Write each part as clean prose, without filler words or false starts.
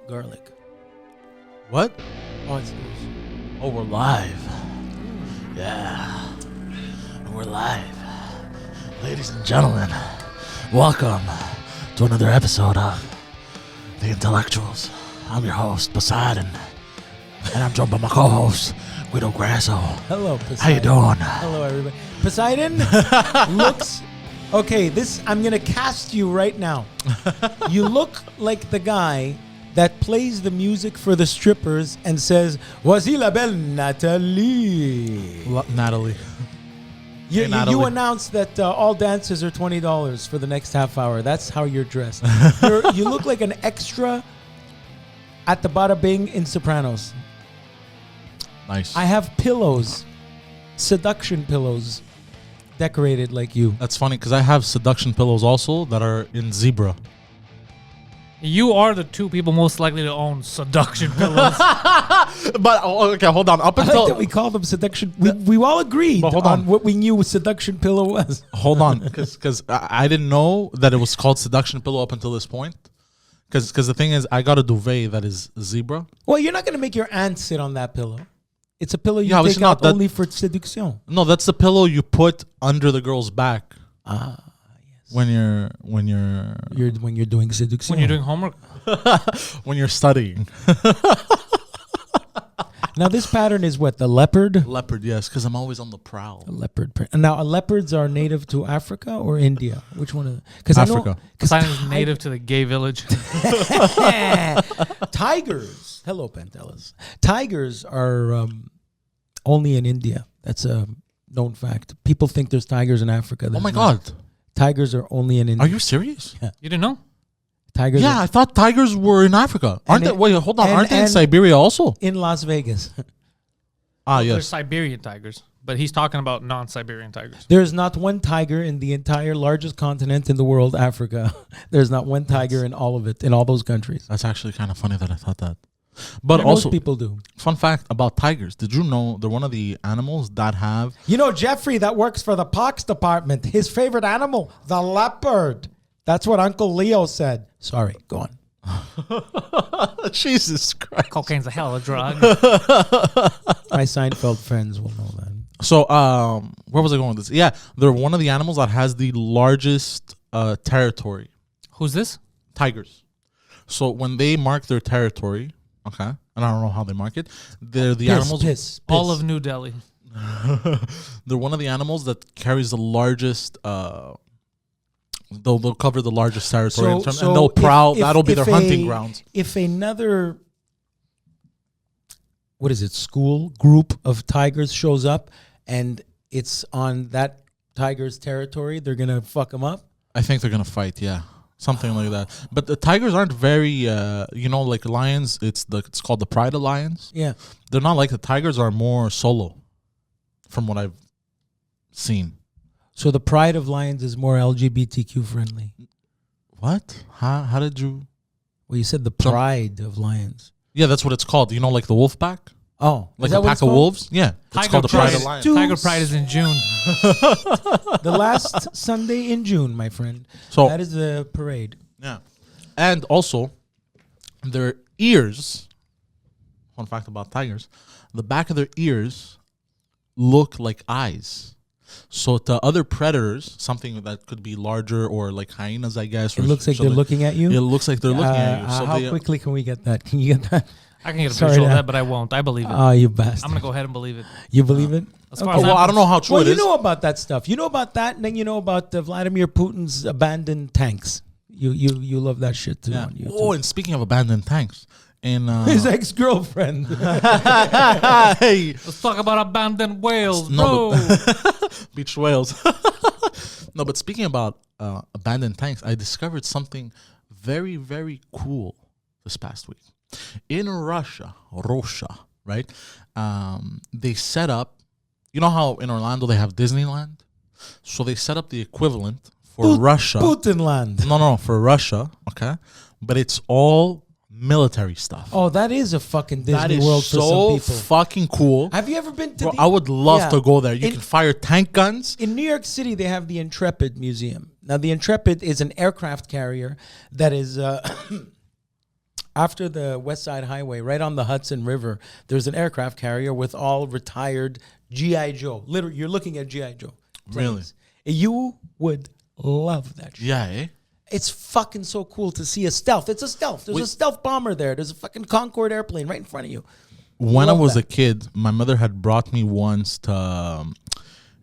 garlic. What? Oh, it's Oh, we're live. Yeah. We're live. Ladies and gentlemen, welcome to another episode of The Intellectuals. I'm your host, Poseidon. And I'm joined by my co-host, Guido. Hello, Poseidon. How you doing? Hello, everybody. Poseidon looks... Okay, I'm going to cast you right now. You look like the guy that plays the music for the strippers and says, "Voici la belle Nathalie." Natalie. You Natalie. announced that all dances are $20 for the next half hour. That's how you're dressed. You look like an extra at the Bada Bing in Sopranos. Nice. I have pillows, seduction pillows, decorated like you. That's funny because I have seduction pillows also that are in zebra. You are the two people most likely to own seduction pillows. But okay, hold on. Up I like until that we call them seduction. We all agreed But hold on on. what we knew a seduction pillow was. hold on, because I didn't know that it was called seduction pillow up until this point. Because the thing is, I got a duvet that is zebra. Well, you're not going to make your aunt sit on that pillow. It's a pillow you Yeah, but take it's not out that- only for seduction. No, that's the pillow you put under the girl's back Ah, when you're when you're doing seduction. When you're doing homework. when you're studying. Now this pattern is what, the leopard? Leopard, yes, because I'm always on the prowl. A leopard print. And now leopards are native to Africa or India? Which one is it? Because Africa. Poseidon is native to the gay village. Tigers. Hello, Pantelis. Tigers are only in India. That's a known fact. People think there's tigers in Africa. Oh There's my not. God. Tigers are only in India. Are you serious? You didn't know? Tigers Yeah, are I thought tigers were in Africa. Aren't they? Wait, hold on. Aren't they in and- Siberia also? in Las Vegas. There's Yes. Siberian tigers, but he's talking about non-Siberian tigers. There's not one tiger in the entire largest continent in the world, Africa. There's not one tiger in all of it, in all those countries. That's actually kind of funny that I thought that. But Most also, people do. fun fact about tigers. Did you know they're one of the animals that have... You know, Jeffrey that works for the pox department, his favorite animal, the leopard. That's what Uncle Leo said. Sorry, go on. Jesus Christ. Cocaine's a hell of a drug. My Seinfeld friends will know that. So, where was I going with this? Yeah, they're one of the animals that has the largest territory. Who's this? Tigers. So when they mark their territory, okay, and I don't know how they mark it, they're the animals. Piss. All of New Delhi. They're one of the animals that carries the largest. They'll cover the largest territory, in terms, and they'll prowl. That'll be their hunting grounds. If another, what is it, school group of tigers shows up and it's on that tiger's territory, they're going to fuck them up? I think they're gonna fight. Yeah. Something like that. But the tigers aren't very, like lions. It's called the pride of lions. Yeah. They're not like the tigers are more solo, from what I've seen. So the pride of lions is more LGBTQ friendly. What? How did you? Well, you said the pride of lions. Yeah, that's what it's called. You know, like the wolf pack, Oh, like is that a what pack it's of called? wolves. Yeah, it's Tiger called the pride Pride. of lions. Dude. Tiger Pride is in June. The last Sunday in June, my friend. So That is the parade. yeah, and also their ears. Fun fact about tigers: the back of their ears look like eyes. So to other predators, something that could be larger or like hyenas, I guess. It looks like they're looking at you. It looks like they're looking at you. So how they, quickly can we get that? Can you get that? I can get a Sorry, visual of Dad. that, but I won't. I believe it. Oh, you bastard. I'm going to go ahead and believe it. You believe it? As far oh, as well, I don't know how true Well, it you is. know about that stuff. You know about that, and then you know about Vladimir Putin's abandoned tanks. You love that shit too. Yeah. On YouTube. Oh, and speaking of abandoned tanks, in His ex-girlfriend. hey, Let's talk about abandoned whales, No, bro. beach whales. No, but speaking about abandoned tanks, I discovered something very, very cool this past week. In Russia, right? They set up, you know how in Orlando they have Disneyland? So they set up the equivalent for Russia. Putinland. No, for Russia, okay? But it's all military stuff. Oh, that is a fucking that Disney is World for some so people. fucking cool. Have you ever been to Bro, the... I would love Yeah. to go there. You In- can fire tank guns. In New York City, they have the Intrepid Museum. Now, the Intrepid is an aircraft carrier that is After the West Side Highway, right on the Hudson River, there's an aircraft carrier with all retired G.I. Joe. Literally, you're looking at G.I. Joe. Really? You would love that shit. Yeah, eh? It's fucking so cool to see a stealth. It's a stealth. There's a stealth bomber there. There's a fucking Concorde airplane right in front of you. When Love I was that. a kid, my mother had brought me once to.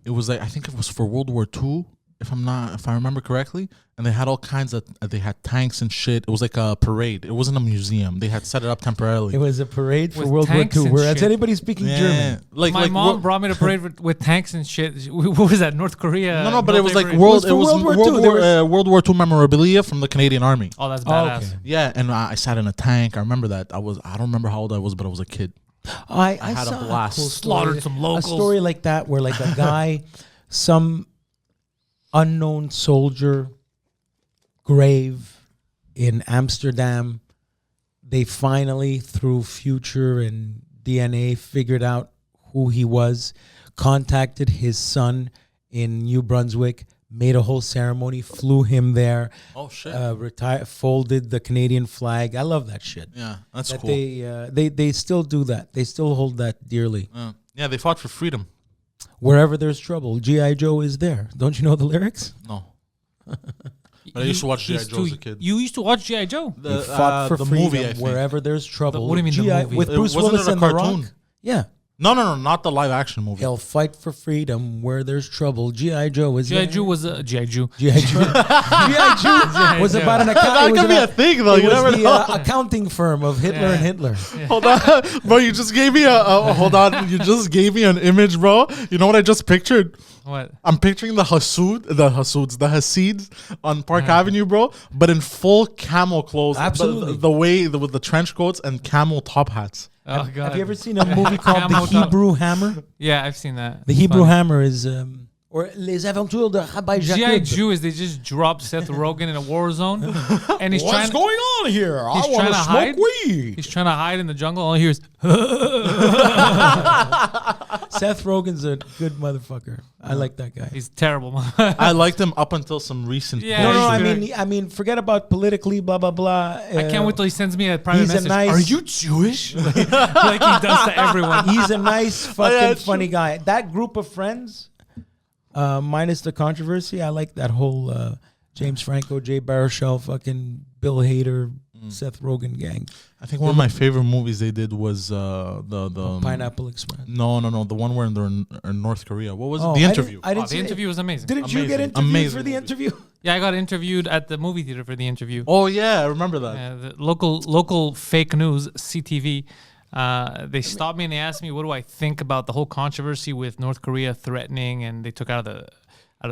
It was like, I think it was for World War II, if I remember correctly, and they had all kinds of. They had tanks and shit. It was like a parade. It wasn't a museum. They had set it up temporarily. It was a parade for With World War tanks II. and Whereas shit. anybody speaking German. My mom brought me to parade with tanks and shit. What was that? North Korea? No, but it was like military World. It It was was for World War II. World War II memorabilia from the Canadian Army. Oh, that's Oh, badass. okay. Yeah, and I sat in a tank. I remember that. I don't remember how old I was, but I was a kid. I had a saw blast. cool Slaughtered story. some locals. A story like that where like a guy, some unknown soldier grave in Amsterdam, they finally, through future and DNA, figured out who he was, contacted his son in New Brunswick, made a whole ceremony, flew him there, Oh shit! folded the Canadian flag. I love that shit. Yeah, that's That cool. they still do that. They still hold that dearly. Yeah, they fought for freedom. Wherever there's trouble, G.I. Joe is there. Don't you know the lyrics? No. But I used to watch G.I. Joe as a kid. You used to watch G.I. Joe? He fought for the freedom movie, I think. wherever there's trouble. what do you mean the G.I. movie? With Bruce Wasn't Willis it a and The cartoon? Rock? Yeah. No, not the live action movie. He'll fight for freedom where there's trouble. G.I. Joe is G.I. there. Joe was a G.I. Joe. G.I. Joe. G.I. Joe was about an account. That could be a thing, though. It You was never the know. accounting firm of Hitler and Hitler. Hold on, bro. You just gave me hold on. You just gave me an image, bro. You know what I just pictured? What? I'm picturing the Hasids on Park Avenue, bro, but in full camel clothes. Absolutely. With the trench coats and camel top hats. Oh, God. Have you ever seen a movie called The Camel top. Hebrew Hammer? Yeah, I've seen that. The It's Hebrew funny. Hammer is, or Les Aventures de Rabbi G.I. Jacob. Joe is they just dropped Seth Rogen in a war zone, and he's What's trying. going on here? He's I want trying to to smoke hide. weed. He's trying to hide in the jungle. All he hears, Seth Rogen's a good motherfucker. I like that guy. he's terrible. I liked him up until some recent. Yeah, No, he's I good. mean, forget about politically, blah blah blah. I can't wait till he sends me a private he's a message. nice- Are you Jewish? like he does to everyone. He's a nice, yeah, fucking it's funny guy. That group of friends, minus the controversy, I like that whole James Franco, Jay Baruchel, fucking Bill Hader, Seth Rogen gang. I think one of my favorite movies they did was the Pineapple Express. No, the one where they're in North Korea. What was Oh, it? The interview. I didn't The see it. interview was amazing. Didn't you get Amazing. interviewed Amazing for the movie. interview? Yeah, I got interviewed at the movie theater for the interview. Oh yeah, I remember that. The local fake news, CTV. They stopped me and they asked me, what do I think about the whole controversy with North Korea threatening, and they took out of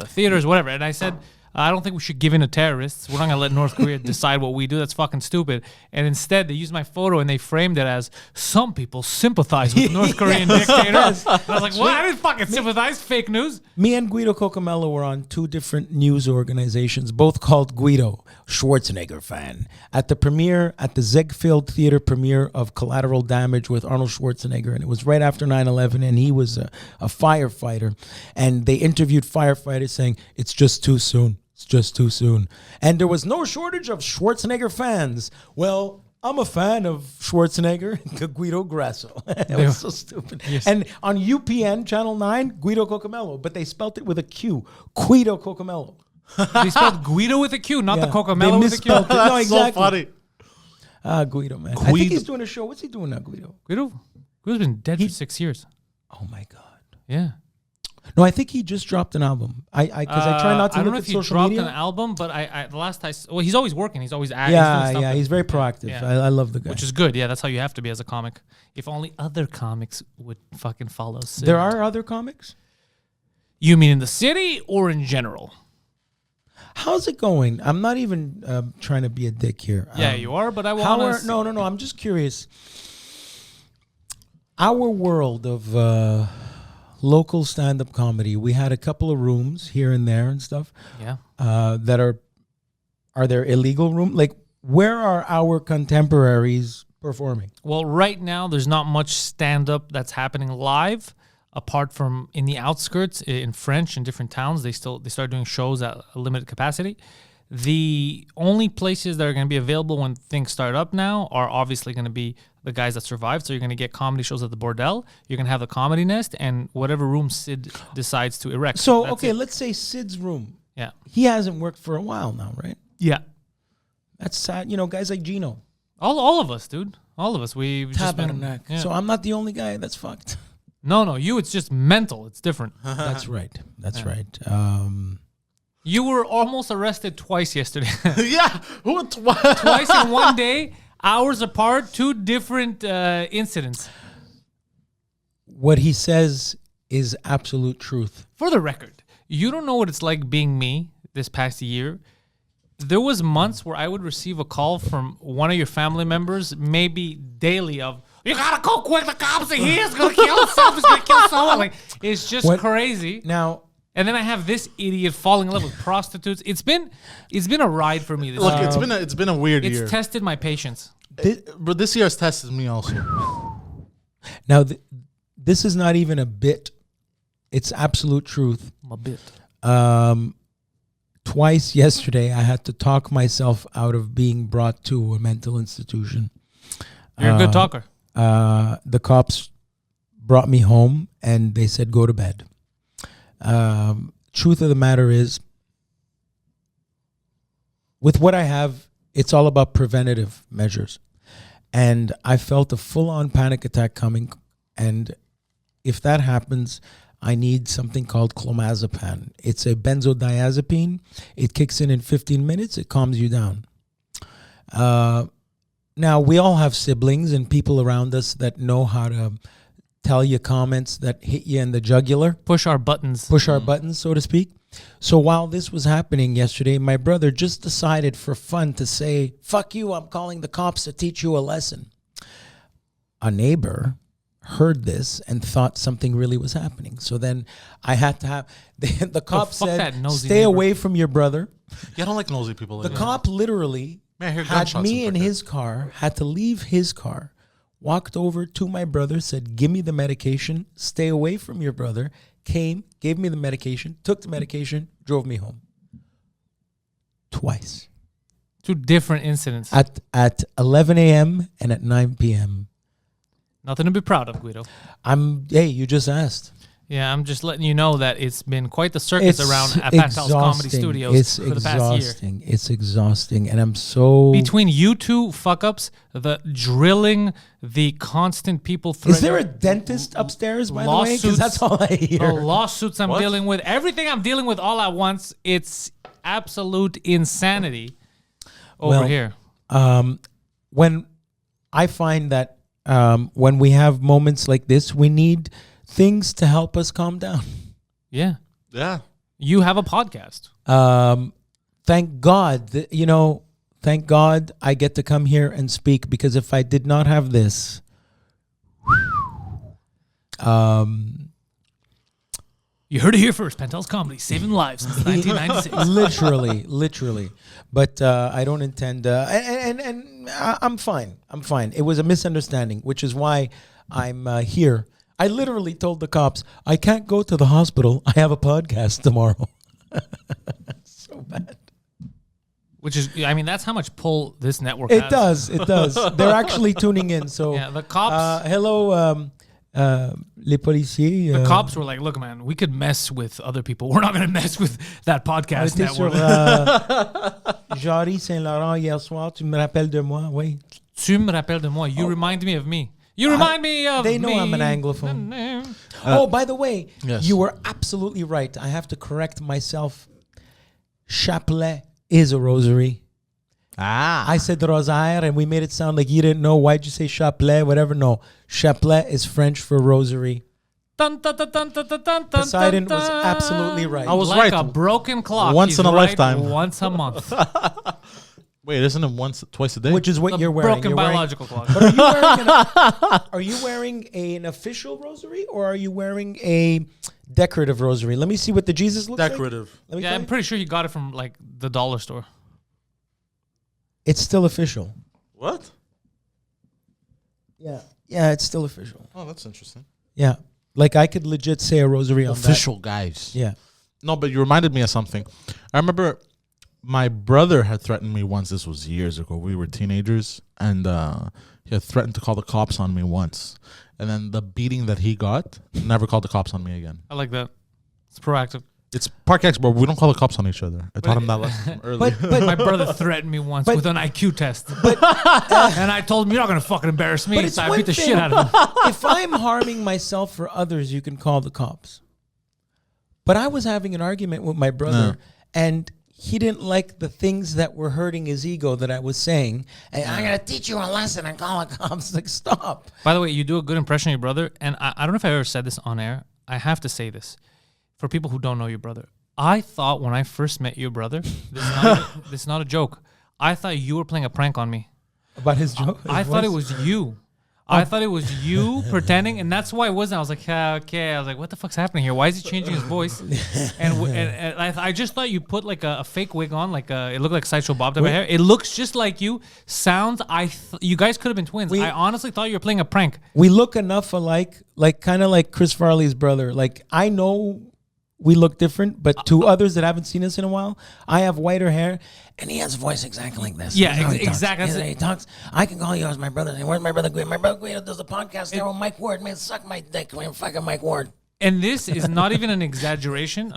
the theaters, whatever. And I said, I don't think we should give in to terrorists. We're not going to let North Korea decide what we do. That's fucking stupid. And instead, they used my photo and they framed it as, some people sympathize with North Korean dictators. And I was like, what? I didn't fucking sympathize. Fake news. Me and Guido Cocomello were on two different news organizations, both called Guido, Schwarzenegger fan. At the premiere, at the Ziegfeld Theater premiere of Collateral Damage with Arnold Schwarzenegger, and it was right after 9/11, and he was a firefighter. And they interviewed firefighters saying, it's just too soon. It's just too soon. And there was no shortage of Schwarzenegger fans. Well, I'm a fan of Schwarzenegger, Guido Grasso. That was so stupid. Yes. And on UPN, Channel 9, Guido Cocomello, but they spelt it with a Q. Guido Cocomello. They spelled Guido with a Q, not the Yeah, Cocomello they with a Q. misspelled it. No, That's exactly. so funny. Guido, man. I think Guido. he's doing a show. What's he doing now, Guido? Guido's been dead for 6 years. Oh, my God. Yeah. No, I think he just dropped an album. Because I try not to I don't look know at if he social dropped media. an album, but the last well, he's always working. He's always acting. Yeah, he's very proactive. Yeah. I love the guy. Which is good. Yeah, that's how you have to be as a comic. If only other comics would fucking follow suit. There are other comics? You mean in the city or in general? How's it going? I'm not even trying to be a dick here. Yeah, you are, but I How want are, no. I'm just curious. Our world of local stand-up comedy, we had a couple of rooms here and there and stuff. Yeah. That are there illegal rooms? Like, where are our contemporaries performing? Well, right now there's not much stand-up that's happening live, apart from in the outskirts in French in different towns. They start doing shows at a limited capacity. The only places that are going to be available when things start up now are obviously going to be the guys that survived. So you're going to get comedy shows at the Bordel. You're going to have the Comedy Nest and whatever room Sid decides to erect. So, That's okay, it. let's say Sid's room. Yeah. He hasn't worked for a while now, right? Yeah. That's sad. You know, guys like Gino. All of us, dude. All of us. We've just been... Tabernacle. Yeah. So I'm not the only guy that's fucked. No, you. It's just mental. It's different. That's right. That's right. You were almost arrested twice yesterday. Yeah. Twice in one day, hours apart, 2 different incidents. What he says is absolute truth. For the record, you don't know what it's like being me this past year. There was months where I would receive a call from one of your family members, maybe daily, of, you gotta go quick, the cops are here, it's gonna kill someone, it's gonna kill someone. Like, it's just crazy. Now, And then I have this idiot falling in love with prostitutes. It's been a ride for me this Look, year. it's been a weird year. It's tested my patience. But this year has tested me also. now this is not even a bit. It's absolute truth. A bit. Twice yesterday, I had to talk myself out of being brought to a mental institution. You're a good talker. The cops brought me home and they said, go to bed. Truth of the matter is, with what I have, it's all about preventative measures. And I felt a full-on panic attack coming. And if that happens, I need something called clomazepam. It's a benzodiazepine. It kicks in 15 minutes. It calms you down. Now, we all have siblings and people around us that know how to tell you comments that hit you in the jugular. Push our buttons. Push our buttons, so to speak. So while this was happening yesterday, my brother just decided for fun to say, fuck you, I'm calling the cops to teach you a lesson. A neighbor heard this and thought something really was happening. So then I had to have... The cop fuck that said, nosy stay neighbor." away from your brother. Yeah, I don't like nosy people. The Like cop literally Man, I hear had gunshots me in in his car, had to leave his car, walked over to my brother, said, give me the medication, stay away from your brother, came, gave me the medication, took the medication, drove me home. Twice. 2 different incidents. At 11 a.m. and at 9 p.m. Nothing to be proud of, Guido. Hey, you just asked. Yeah, I'm just letting you know that it's been quite the circus around at Pantelis Comedy Studios for the past year. It's exhausting, and I'm so... Between you two fuck-ups, the drilling, the constant people threatening... Is there a dentist upstairs, by the way? Because lawsuits, that's all I hear. The lawsuits I'm dealing with, everything I'm dealing with all at once, it's absolute insanity over here. When I find that when we have moments like this, we need things to help us calm down. Yeah. Yeah. You have a podcast. Thank God, thank God I get to come here and speak, because if I did not have this, You heard it here first. Pantelis Comedy, saving lives since 1996. literally. But I don't intend, and I'm fine. I'm fine. It was a misunderstanding, which is why I'm here. I literally told the cops, I can't go to the hospital. I have a podcast tomorrow. So bad. Which is, I mean, that's how much pull this network It has. does. They're actually tuning in. So Yeah, the cops. hello, les policiers. The cops were like, look, man, we could mess with other people. We're not going to mess with that podcast J'étais network. sur Jarry Saint-Laurent hier soir. Tu me rappelles de moi? Oui. Tu me rappelles de moi. You remind me of me. You remind me of me. They know I'm an Anglophone. Oh, by the way, Yes. you were absolutely right. I have to correct myself. Chapelet is a rosary. I said rosaire, and we made it sound like you didn't know. Why'd you say chapelet? Whatever. No. Chapelet is French for rosary. Poseidon was absolutely right. I was like right. a broken clock. Once He's in a right lifetime. Once a month. Wait, isn't it twice a day? Which is what you're wearing. Broken You're wearing- biological clock. But are you wearing an official rosary, or are you wearing a decorative rosary? Let me see what the Jesus looks Decorative. like. Let me Yeah, tell I'm you. pretty sure you got it from like the dollar store. It's still official. What? Yeah, it's still official. Oh, that's interesting. Yeah, like I could legit say a rosary on Official, guys. that. Yeah. No, but you reminded me of something. I remember my brother had threatened me once. This was years ago. We were teenagers, and he had threatened to call the cops on me once. And then the beating that he got, never called the cops on me again. I like that. It's proactive. It's Park X, bro. We don't call the cops on each other. I taught him that lesson from early. But My brother threatened me once with an IQ test. And I told him, you're not going to fucking embarrass me. But it's So I one beat the thing. shit out of him. if I'm harming myself for others, you can call the cops. But I was having an argument with my brother, and he didn't like the things that were hurting his ego that I was saying. And I'm going to teach you a lesson and call the cops. Like, stop. By the way, you do a good impression of your brother. And I don't know if I ever said this on air. I have to say this. For people who don't know your brother, I thought when I first met your brother, this is not a joke. I thought you were playing a prank on me. About his joke? I thought it was you. I thought it was you pretending, and that's why it wasn't. I was like, okay. I was like, what the fuck's happening here? Why is he changing his voice? And I just thought you put like a fake wig on, like it looked like Sideshow Bob type of hair. It looks just like you. Sounds, you guys could have been twins. I honestly thought you were playing a prank. We look enough alike, like kind of like Chris Farley's brother. Like, I know we look different, but to others that haven't seen us in a while, I have whiter hair, and he has a voice exactly like this. Yeah, That's how he exactly. talks. He talks. I can call you as my brother. Where's my brother Guido? My brother Guido does a podcast there with Mike Ward. Man, suck my dick, man. Fucking Mike Ward. And this is not even an exaggeration.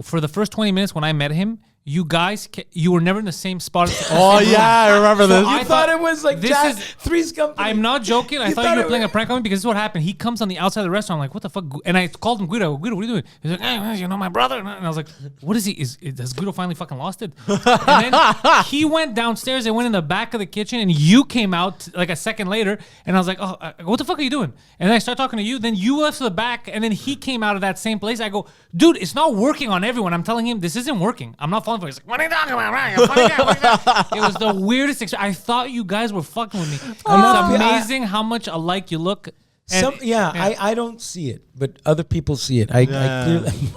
For the first 20 minutes when I met him, you guys, you were never in the same spot. Oh, yeah, I remember this. You thought it was like this is Three's Company. I'm not joking. I You thought thought you were it playing a was- prank on me because this is what happened. He comes on the outside of the restaurant. I'm like, what the fuck? And I called him Guido. Guido, what are you doing? He's like, hey, you know my brother? And I was like, what is he? Has Guido finally fucking lost it? And then he went downstairs. They went in the back of the kitchen, and you came out like a second later. And I was like, oh, what the fuck are you doing? And then I started talking to you. Then you left to the back, and then he came out of that same place. I go, dude, it's not working on everyone. I'm telling him this isn't working. I'm not falling for it. He's like, what are you talking about? Right? You're funny guy. What are you talking-" It was the weirdest experience. I thought you guys were fucking with me. It's amazing how much alike you look. And- I don't see it, but other people see it. I clearly. You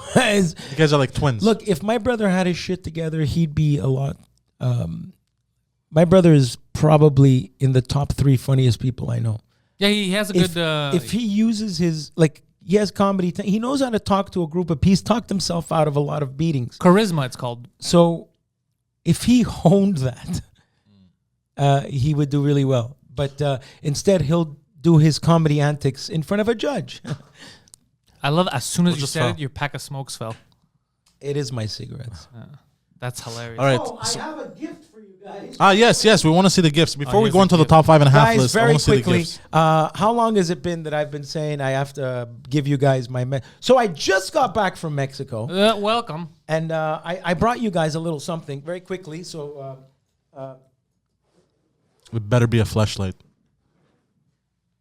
guys are like twins. Look, if my brother had his shit together, he'd be a lot. My brother is probably in the top 3 funniest people I know. Yeah, he has a If, good. if he uses his he has comedy. He knows how to talk to a group of people. He's talked himself out of a lot of beatings. charisma, it's called. So, if he honed that, he would do really well. But instead, he'll do his comedy antics in front of a judge. I love as soon as you just said fell. it, your pack of smokes fell. It is my cigarettes. That's hilarious. All right. I have a gift for you guys. Yes. We want to see the gifts. Before we here's go the into the gift. top 5.5 Guys, list, I very want to see the quickly, gifts. how long has it been that I've been saying I have to give you guys my... So I just got back from Mexico, Welcome. and I brought you guys a little something very quickly. So It better be a fleshlight.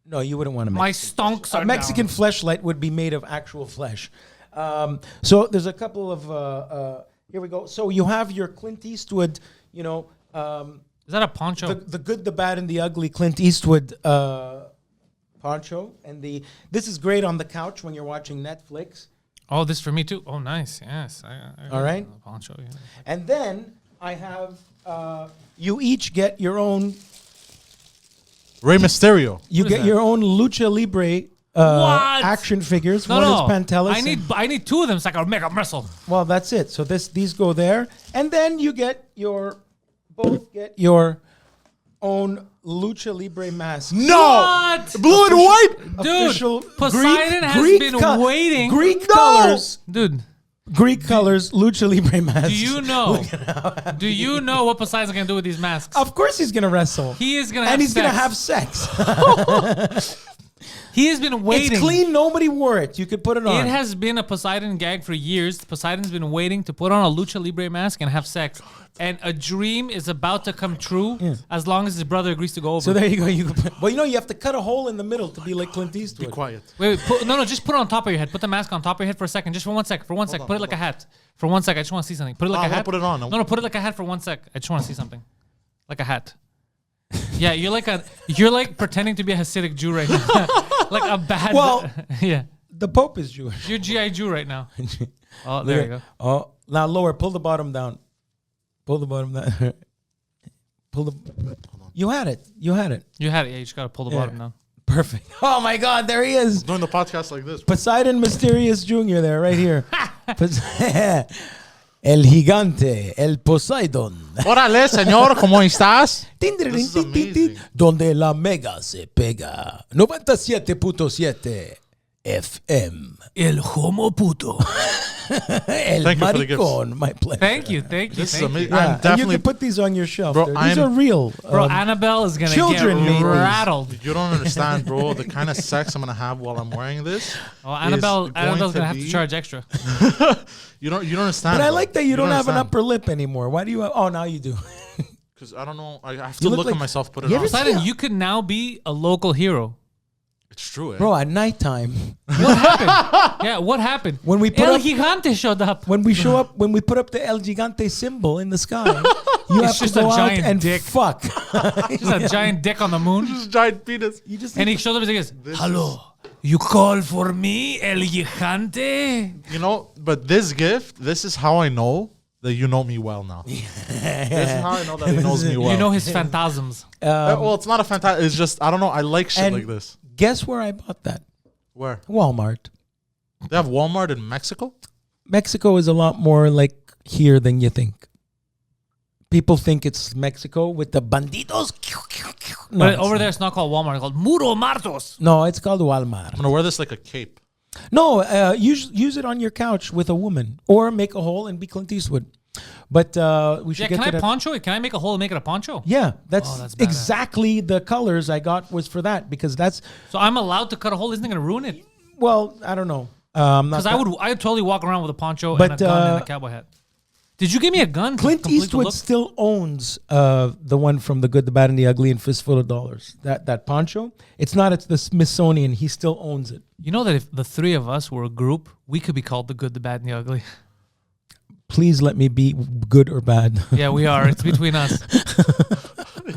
no, you wouldn't want to. My stonks are A Mexican down. fleshlight would be made of actual flesh. So there's a couple of... here we go. So you have your Clint Eastwood, Is that a poncho? the good, the bad, and the ugly Clint Eastwood poncho. And this is great on the couch when you're watching Netflix. Oh, this for me too. Oh, nice. Yes. All right. Poncho. Yeah. And then I have... you each get your own... Rey Mysterio. You What is get that? your own Lucha Libre What? action figures. No, One no. is Pantelis. I need 2 of them so I can make a wrestle. Well, that's it. So these go there, and then you get both get your own Lucha Libre mask. No! What? Blue and white? Dude, Official Poseidon has been waiting. Greek colors. Dude, Greek colors. Lucha Libre masks. do you know? Do you know what Poseidon's gonna do with these masks? Of course, he's gonna wrestle. He is gonna have and he's sex. gonna have sex. He has been waiting. It's clean. Nobody wore it. You could put it on. It has been a Poseidon gag for years. Poseidon's been waiting to put on a Lucha Libre mask and have sex. And a dream is about to come true as long as his brother agrees to go over. So there you go. You have to cut a hole in the middle to be like Clint Eastwood. Be quiet. Wait, just put it on top of your head. Put the mask on top of your head for a second. Just for 1 sec. For 1 sec. Put it like a hat. For 1 sec. I just want to see something. Put it like I a wanna hat. put it on. No, put it like a hat for 1 sec. I just want to see something. Like a hat. Yeah, you're like pretending to be a Hasidic Jew right now. Like a bad. Well- yeah. The Pope is Jewish. You're G.I. Jew right now. Oh, there you go. Oh, now lower. Pull the bottom down. Pull the bottom down. Pull the. You had it. You had it. You had it. Yeah, you just got to pull the bottom down. Perfect. Oh my God, there he is. Doing the podcast like this. Poseidon Mysterious Jr. there, right here. El Gigante, El Poseidon. Órale, señor, ¿cómo estás? This is amazing. Donde la mega se pega. 97.7 FM. El homo puto. El Thank you for the maricón, my pleasure. Thank you. This is thank you. amazing. Yeah, I'm and you definitely. can put these on your shelf. Bro, These are real. Bro, Annabelle is gonna children get made these. rattled. You don't understand, bro. The kind of sex I'm gonna have while I'm wearing this. Oh, Annabelle's going gonna have to be- charge extra. You don't understand. But I bro. like that you don't have an understand. upper lip anymore. Why do you have? Oh, now you do. Because I don't know. I have You to look look like- at myself, put it You on. ever see- Poseidon, Yeah. you could now be a local hero. It's true, eh? Bro, at nighttime, What happened? Yeah, what happened? when we put El up, Gigante showed up. when we show up, when we put up the El Gigante symbol in the sky, you have to just a go out giant and dick. fuck. Just a giant dick on the moon. Just giant penis. You just And he showed up and he goes, This "Hello, you call for me, El Gigante?" You know, but this gift, this is how I know that you know me well now. This is how I know that he knows me well. You know his phantasms. Well, it's not a fantastic. It's just I don't know. I like shit and like this. guess where I bought that? Where Walmart. they have Walmart in Mexico? Mexico is a lot more like here than you think. People think it's Mexico with the bandidos. No, But it's over not. there, it's not called Walmart. It's called Muro Martos. No, it's called Walmart. I'm gonna wear this like a cape. No, use it on your couch with a woman, or make a hole and be Clint Eastwood. But we should Yeah, get can to I that. poncho it? Can I make a hole and make it a poncho? Yeah, that's, that's badass. exactly the colors I got was for that because that's So I'm allowed to cut a hole. Isn't it going to ruin it? well, I don't know. Not Because I'd totally walk around with a poncho But, and a gun and a cowboy hat. Did you give me a gun? to Clint complete the Eastwood look? still owns the one from The Good, the Bad, and the Ugly and Fistful of Dollars. That poncho. It's not. It's the Smithsonian. He still owns it. You know that if the three of us were a group, we could be called the good, the bad, and the ugly. Please let me be good or bad. Yeah, we are. It's between us.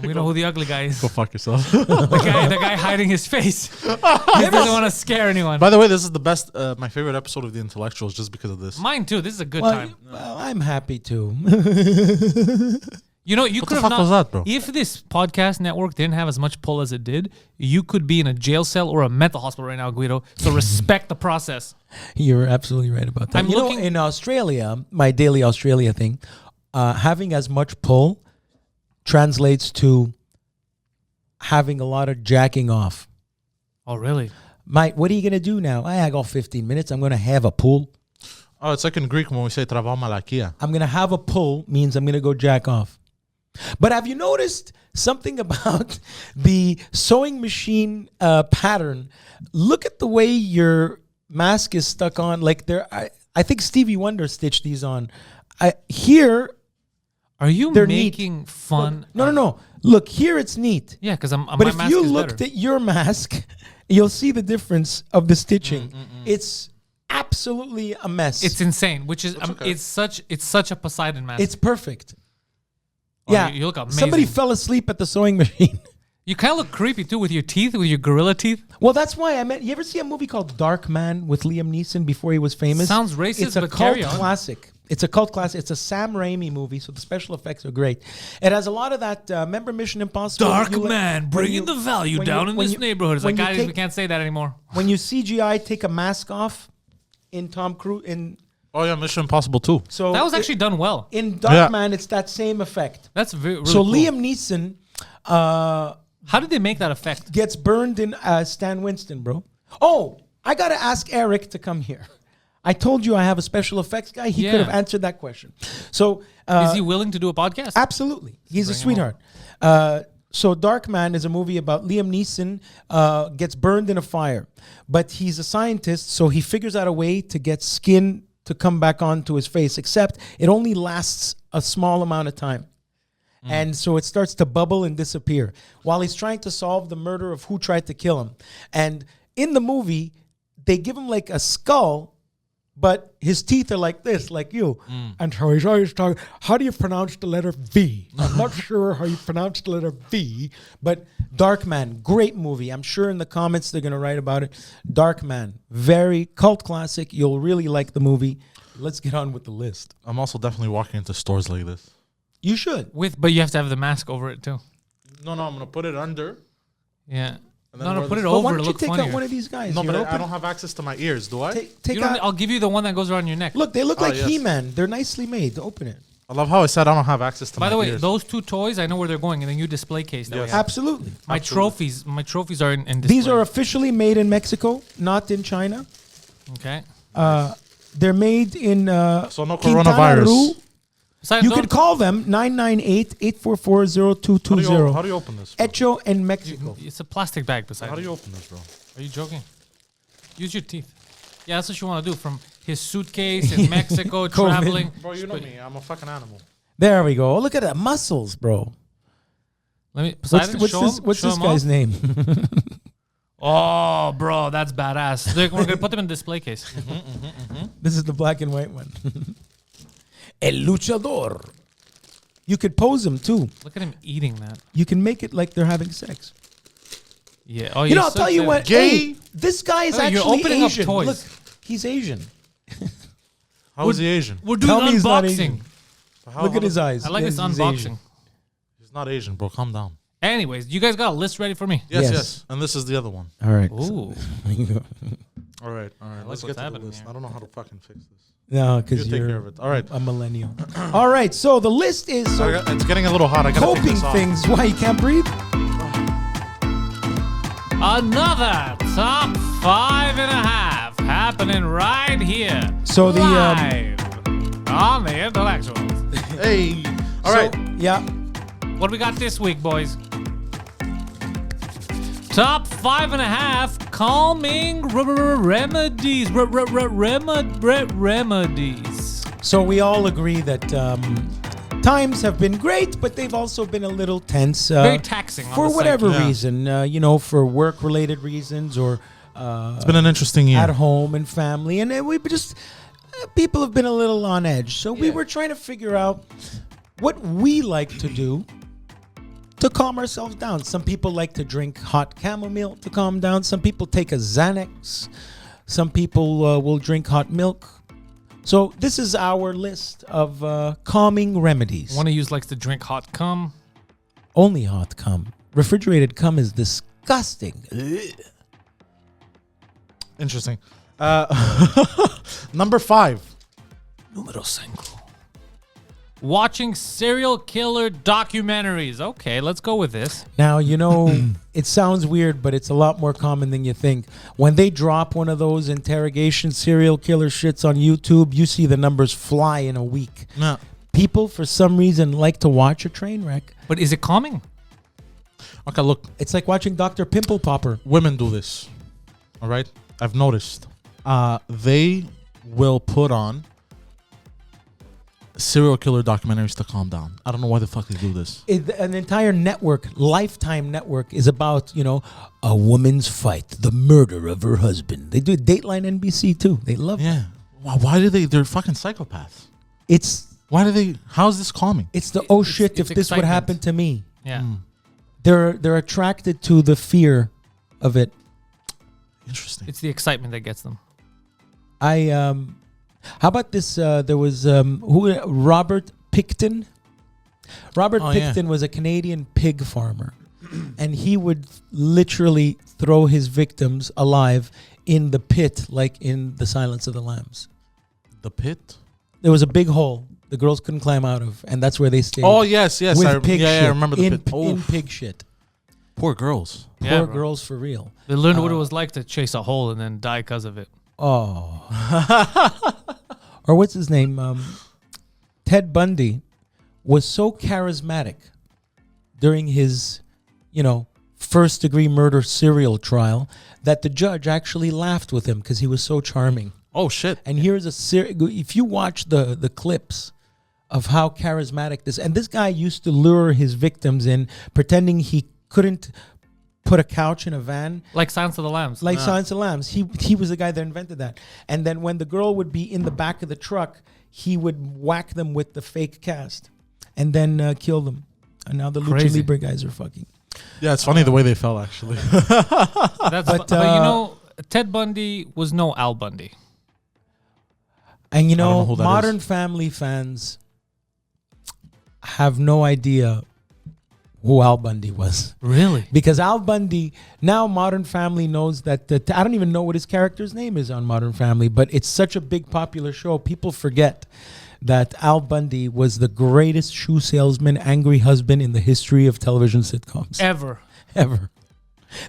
We know who the ugly guy is. Go fuck yourself. The guy hiding his face. He doesn't want to scare anyone. By the way, this is the best. My favorite episode of The Intellectuals, just because of this. Mine too. This is a good Well, time. I'm happy too. You know, you What could the have fuck not. was that, bro? If this podcast network didn't have as much pull as it did, you could be in a jail cell or a mental hospital right now, Guido. So respect the process. You're absolutely right about that. I'm You know, looking- in Australia, my daily Australia thing, having as much pull translates to having a lot of jacking off. Oh, really? Mate, what are you going to do now? I got 15 minutes. I'm going to have a pull. Oh, it's like in Greek when we say traval malakia. I'm going to have a pull means I'm going to go jack off. But have you noticed something about the sewing machine pattern? Look at the way your mask is stuck on. Like there, I think Stevie Wonder stitched these on. Here, Are you They're neat. making fun? no. Look, here it's neat. Yeah, because But my if mask you is looked better. at your mask, you'll see the difference of the stitching. It's absolutely a mess. It's insane. Which is okay. it's such a Poseidon mask. It's perfect. Oh, Yeah, you look amazing. Somebody fell asleep at the sewing machine. You kind of look creepy too with your teeth, with your gorilla teeth. Well, that's why I meant. You ever see a movie called Dark Man with Liam Neeson before he was famous? Sounds racist, It's a but cult carry on. classic. It's a cult classic. It's a Sam Raimi movie, so the special effects are great. It has a lot of that. Remember Mission Impossible? Dark You let- man, when bringing you- the value when down you- in when this you- neighborhood. It's when like, you guys, take- we can't say that anymore. When you CGI take a mask off in Tom Cruise in Oh yeah, Mission Impossible 2. so That was it- actually done well. in Dark Yeah. Man. It's that same effect. That's really So cool. Liam Neeson How did they make that effect? gets burned in Stan Winston, bro. Oh, I gotta ask Eric to come here. I told you I have a special effects guy. He could have Yeah. answered that question. So Is he willing to do a podcast? absolutely, he's a Bring him sweetheart. So Dark Man is a movie about Liam Neeson gets burned in a fire, but he's a scientist, so he figures out a way to get skin to come back onto his face. Except it only lasts a small amount of time. And so it starts to bubble and disappear while he's trying to solve the murder of who tried to kill him. And in the movie, they give him like a skull, but his teeth are like this, like you. And so he's always talking, how do you pronounce the letter V? I'm not sure how you pronounce the letter V, but Dark Man, great movie. I'm sure in the comments they're going to write about it. Dark Man, very cult classic. You'll really like the movie. Let's get on with the list. I'm also definitely walking into stores like this. You should. But you have to have the mask over it too. No, I'm gonna put it under, Yeah. And then No, wear put this- it Well, why over to don't you look take funnier. out one of these guys? No, here? but I Open- don't have access to my ears, do I? Take You don't, out. I'll give you the one that goes around your neck. Look, they look Oh, like yes. He-Man. They're nicely made. Open it. I love how I said I don't have access to By my the way, ears. those two toys, I know where they're going in the new display case that we Yes. have. Absolutely. My trophies are in display. These are officially made in Mexico, not in China. Okay. They're made in So no Quintana coronavirus. Roo. Besides, You don't- could call them 998-844-0220. How do you open this? Bro? Echo in Mexico. It's a plastic bag beside How do it. you open this, bro? Are you joking? Use your teeth. Yeah, that's what you want to do. From his suitcase in Mexico, COVID. traveling. Bro, you know me. I'm a fucking animal. There we go. Oh, look at that muscles, bro. Let me. Poseidon, What's show this, him, what's show this him guy's off. name? Oh, bro, that's badass. We're gonna put them in display case. This is the black and white one. El Luchador. You could pose him too. Look at him eating that. You can make it like they're having sex. Yeah. Oh, You know, I'll tell you what. Gay? Hey, this guy is Oh, you're actually opening up Asian. toys. Look, he's Asian. How is he Asian? We're doing Tell me he's not unboxing. Asian. How- Look how at his does- eyes. I like Yes, this he's unboxing. Asian. He's not Asian, bro. Calm down. Anyways, you guys got a list ready for me? Yes, Yes. yes. And this is the other one. All right. Ooh. All right, all right. like Let's what's get to the happening list. here. I don't know how to fucking fix this. No, You because take care you're of it. All right. a millennial. All right. So the list is It's getting a little hot. I gotta take coping this off. things. Why you can't breathe? Another top 5.5 happening right here. So the, live on the Intellectuals. Hey. All right. Yeah. What do we got this week, boys? Top 5.5 calming remedies. Remedies. So we all agree that times have been great, but they've also been a little tense. Very taxing. on For the whatever psyche. Yeah. reason, for work-related reasons or It's been an interesting year. at home and family, and we just people have been a little on edge. So we were trying to figure out what we like to do to calm ourselves down. Some people like to drink hot chamomile to calm down. Some people take a Xanax. Some people will drink hot milk. So this is our list of calming remedies. One of you likes to drink hot cum. Only hot cum. Refrigerated cum is disgusting. Interesting. Number 5. Numero 5. Watching serial killer documentaries. Okay, let's go with this. Now, it sounds weird, but it's a lot more common than you think. When they drop one of those interrogation serial killer shits on YouTube, you see the numbers fly in a week. No. People, for some reason, like to watch a train wreck. But is it calming? Okay, look. It's like watching Dr. Pimple Popper. Women do this. All right? I've noticed. They will put on serial killer documentaries to calm down. I don't know why the fuck they do this. An entire network, Lifetime network, is about, a woman's fight, the murder of her husband. They do Dateline NBC too. They love it. Yeah. Why do they? They're fucking psychopaths. Why do they? How is this calming? It's the It's- shit it's if this would excitement. happen to me. Yeah. They're attracted to the fear of it. Interesting. It's the excitement that gets them. How about this? There was Robert Picton. Robert Oh, yeah. Picton was a Canadian pig farmer, and he would literally throw his victims alive in the pit, like in The Silence of the Lambs. The pit. There was a big hole the girls couldn't climb out of, and that's where they stayed. Oh yes, yes. with pig shit. I remember the in, pit. in Oh, pig shit. poor girls. Poor Yeah, bro. girls for real. They learned what it was like to chase a hole and then die because of it. Oh. Or what's his name? Ted Bundy was so charismatic during his, first degree murder serial trial that the judge actually laughed with him because he was so charming. Oh shit. And here's if you watch the clips of how charismatic this guy used to lure his victims in, pretending he couldn't put a couch in a van. Like Silence of the Lambs. Like Silence of the Lambs. He was the guy that invented that. And then when the girl would be in the back of the truck, he would whack them with the fake cast and then kill them. And now the Lucha Crazy. Libre guys are fucking. Yeah, it's funny the way they fell actually. But Ted Bundy was no Al Bundy. And don't know who that Modern is. Family fans have no idea who Al Bundy was. Really? Because Al Bundy, now Modern Family knows that, I don't even know what his character's name is on Modern Family, but it's such a big popular show, people forget that Al Bundy was the greatest shoe salesman, angry husband in the history of television sitcoms. Ever.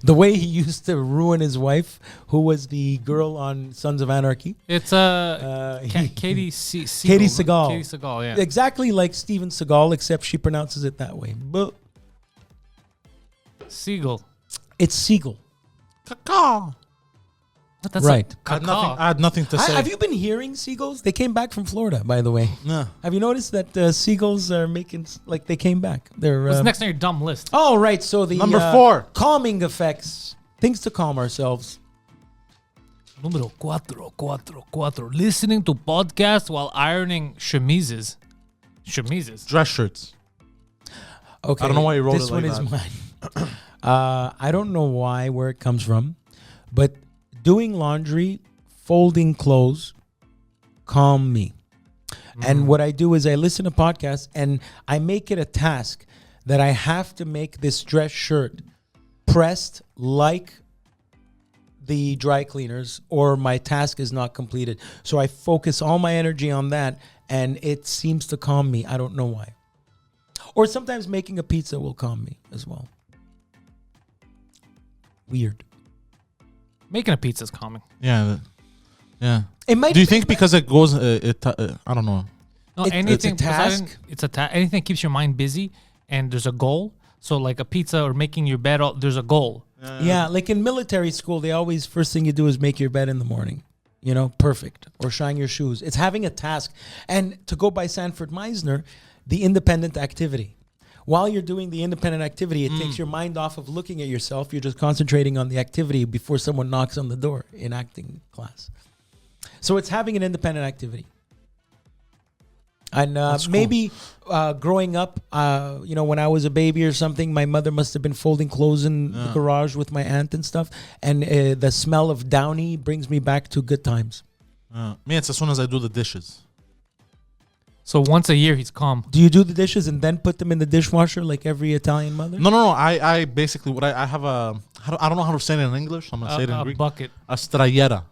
The way he used to ruin his wife, who was the girl on Sons of Anarchy. It's Katie Seagal. Katie Seagal. Katie Seagal, yeah. Exactly like Steven Seagal, except she pronounces it that way. But Seagal. it's Seagal. Caca. What, that's Right. I had nothing to say. Have you been hearing seagulls? They came back from Florida, by the way. No. Have you noticed that seagulls are making, like they came back? They're What's next on your dumb list? Oh, right. So the Number 4. calming effects, things to calm ourselves. Número 4. Listening to podcasts while ironing chemises. Chemises. Dress shirts. Okay. I don't know why you wrote this it like one is that. mine. I don't know where it comes from, but doing laundry, folding clothes, calm me. And what I do is I listen to podcasts and I make it a task that I have to make this dress shirt pressed like the dry cleaners or my task is not completed. So I focus all my energy on that and it seems to calm me. I don't know why. Or sometimes making a pizza will calm me as well. Weird. Making a pizza is calming. Yeah. Yeah. It might. Do you think because it goes, I don't know. No, It's a anything. task. Anything keeps your mind busy, and there's a goal. So like a pizza or making your bed, there's a goal. Yeah, like in military school, they always first thing you do is make your bed in the morning. You know, perfect. Or shine your shoes. It's having a task. And to go by Sanford Meisner, the independent activity. While you're doing the independent activity, it takes your mind off of looking at yourself. You're just concentrating on the activity before someone knocks on the door in acting class. So it's having an independent activity. And maybe growing up, when I was a baby or something, my mother must have been folding clothes in the garage with my aunt and stuff. And the smell of Downy brings me back to good times. Me, it's as soon as I do the dishes. So once a year, he's calm. Do you do the dishes and then put them in the dishwasher like every Italian mother? No. I basically, I have I don't know how to say it in English. So I'm going to say it in Greek. A bucket. A strayera.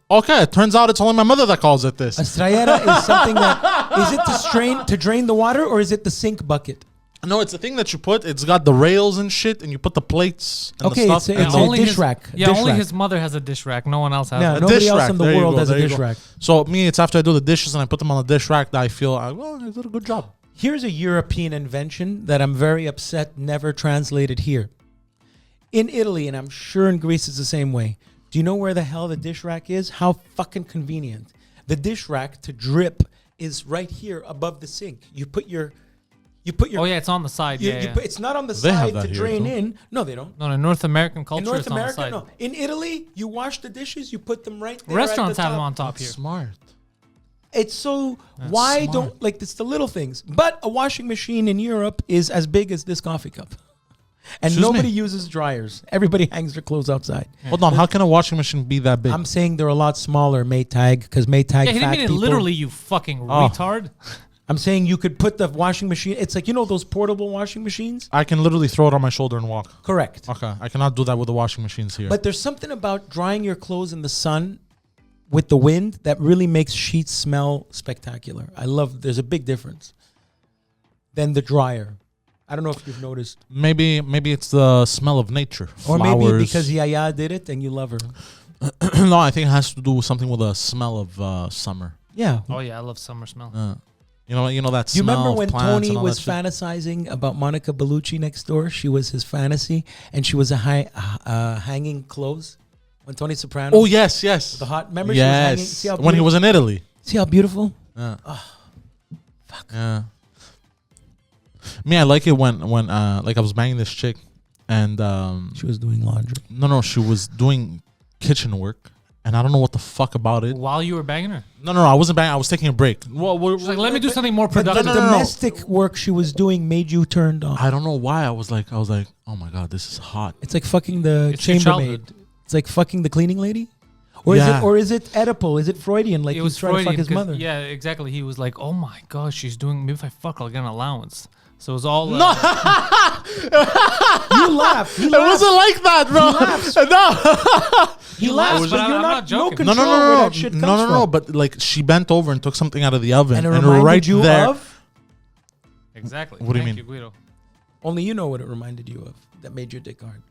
Okay, it turns out it's only my mother that calls it this. A strayera is something that, is it to drain the water or is it the sink bucket? No, it's the thing that you put. It's got the rails and shit, and you put the plates and Okay, the stuff. it's a dish rack. Yeah, Dish only rack. his mother has a dish rack. No one else has Yeah, it. nobody dish else rack. in the There you world go, has a there you dish go. rack. So me, it's after I do the dishes and I put them on the dish rack that I feel, I did a good job. Here's a European invention that I'm very upset never translated here. In Italy, and I'm sure in Greece it's the same way. Do you know where the hell the dish rack is? How fucking convenient. The dish rack to drip is right here above the sink. You put your Oh yeah, it's on the side. Yeah. it's not on the They have side that to here, drain too. in. No, they don't. No, in North American culture, In North it's on the America, side. no. In Italy, you wash the dishes, you put them right there. Restaurants at the have them top. on top here. Smart. It's so why smart. don't like it's the little things. But a washing machine in Europe is as big as this coffee cup. And Excuse nobody me? uses dryers. Everybody hangs their clothes outside. Hold on, how can a washing machine be that big? I'm saying they're a lot smaller, Maytag, because Maytag Yeah, he didn't fat mean it people. literally, you fucking Oh. retard. I'm saying you could put the washing machine. It's like, those portable washing machines? I can literally throw it on my shoulder and walk. Correct. Okay, I cannot do that with the washing machines here. But there's something about drying your clothes in the sun with the wind that really makes sheets smell spectacular. There's a big difference than the dryer. I don't know if you've noticed. maybe it's the smell of nature. Or Flowers. maybe because Yaya did it and you love her. No, I think it has to do with something with the smell of summer. Yeah. Oh yeah, I love summer smell. You know that Do you smell remember of when plants Tony and all was that shit? fantasizing about Monica Bellucci next door? She was his fantasy, and she was a hanging clothes. When Tony Soprano. Oh yes. The hot. Remember she was hanging. Yes. See how When he was in Italy. See how beautiful? Yeah. Fuck. Yeah. Me, I like it when like I was banging this chick, and She was doing laundry. no, she was doing kitchen work, and I don't know what the fuck about it. While you were banging her, No, I wasn't banging. I was taking a break. Well, she's like, "Let me do something more But the productive." domestic work she was doing made you turned on. I don't know why. I was like, oh my god, this is hot. It's like fucking the It's your chambermaid. childhood. It's like fucking the cleaning lady. Or is it Oedipal? Is it Freudian? Like It he was was trying to fuck Freudian. his 'Cause- mother. Yeah, exactly. He was like, "Oh my gosh, she's doing. Maybe if I fuck her, I'll get an allowance." So it was all You laugh. He It laughs. wasn't like that, bro. laughs. No. He laughs, but but I'm you're not not no joking. control where that shit comes from. No. But like she bent over and took something out of the oven, And it and reminded right you there. of? exactly. What do you Thank mean? Guido? Only you know what it reminded you of that made your dick hard.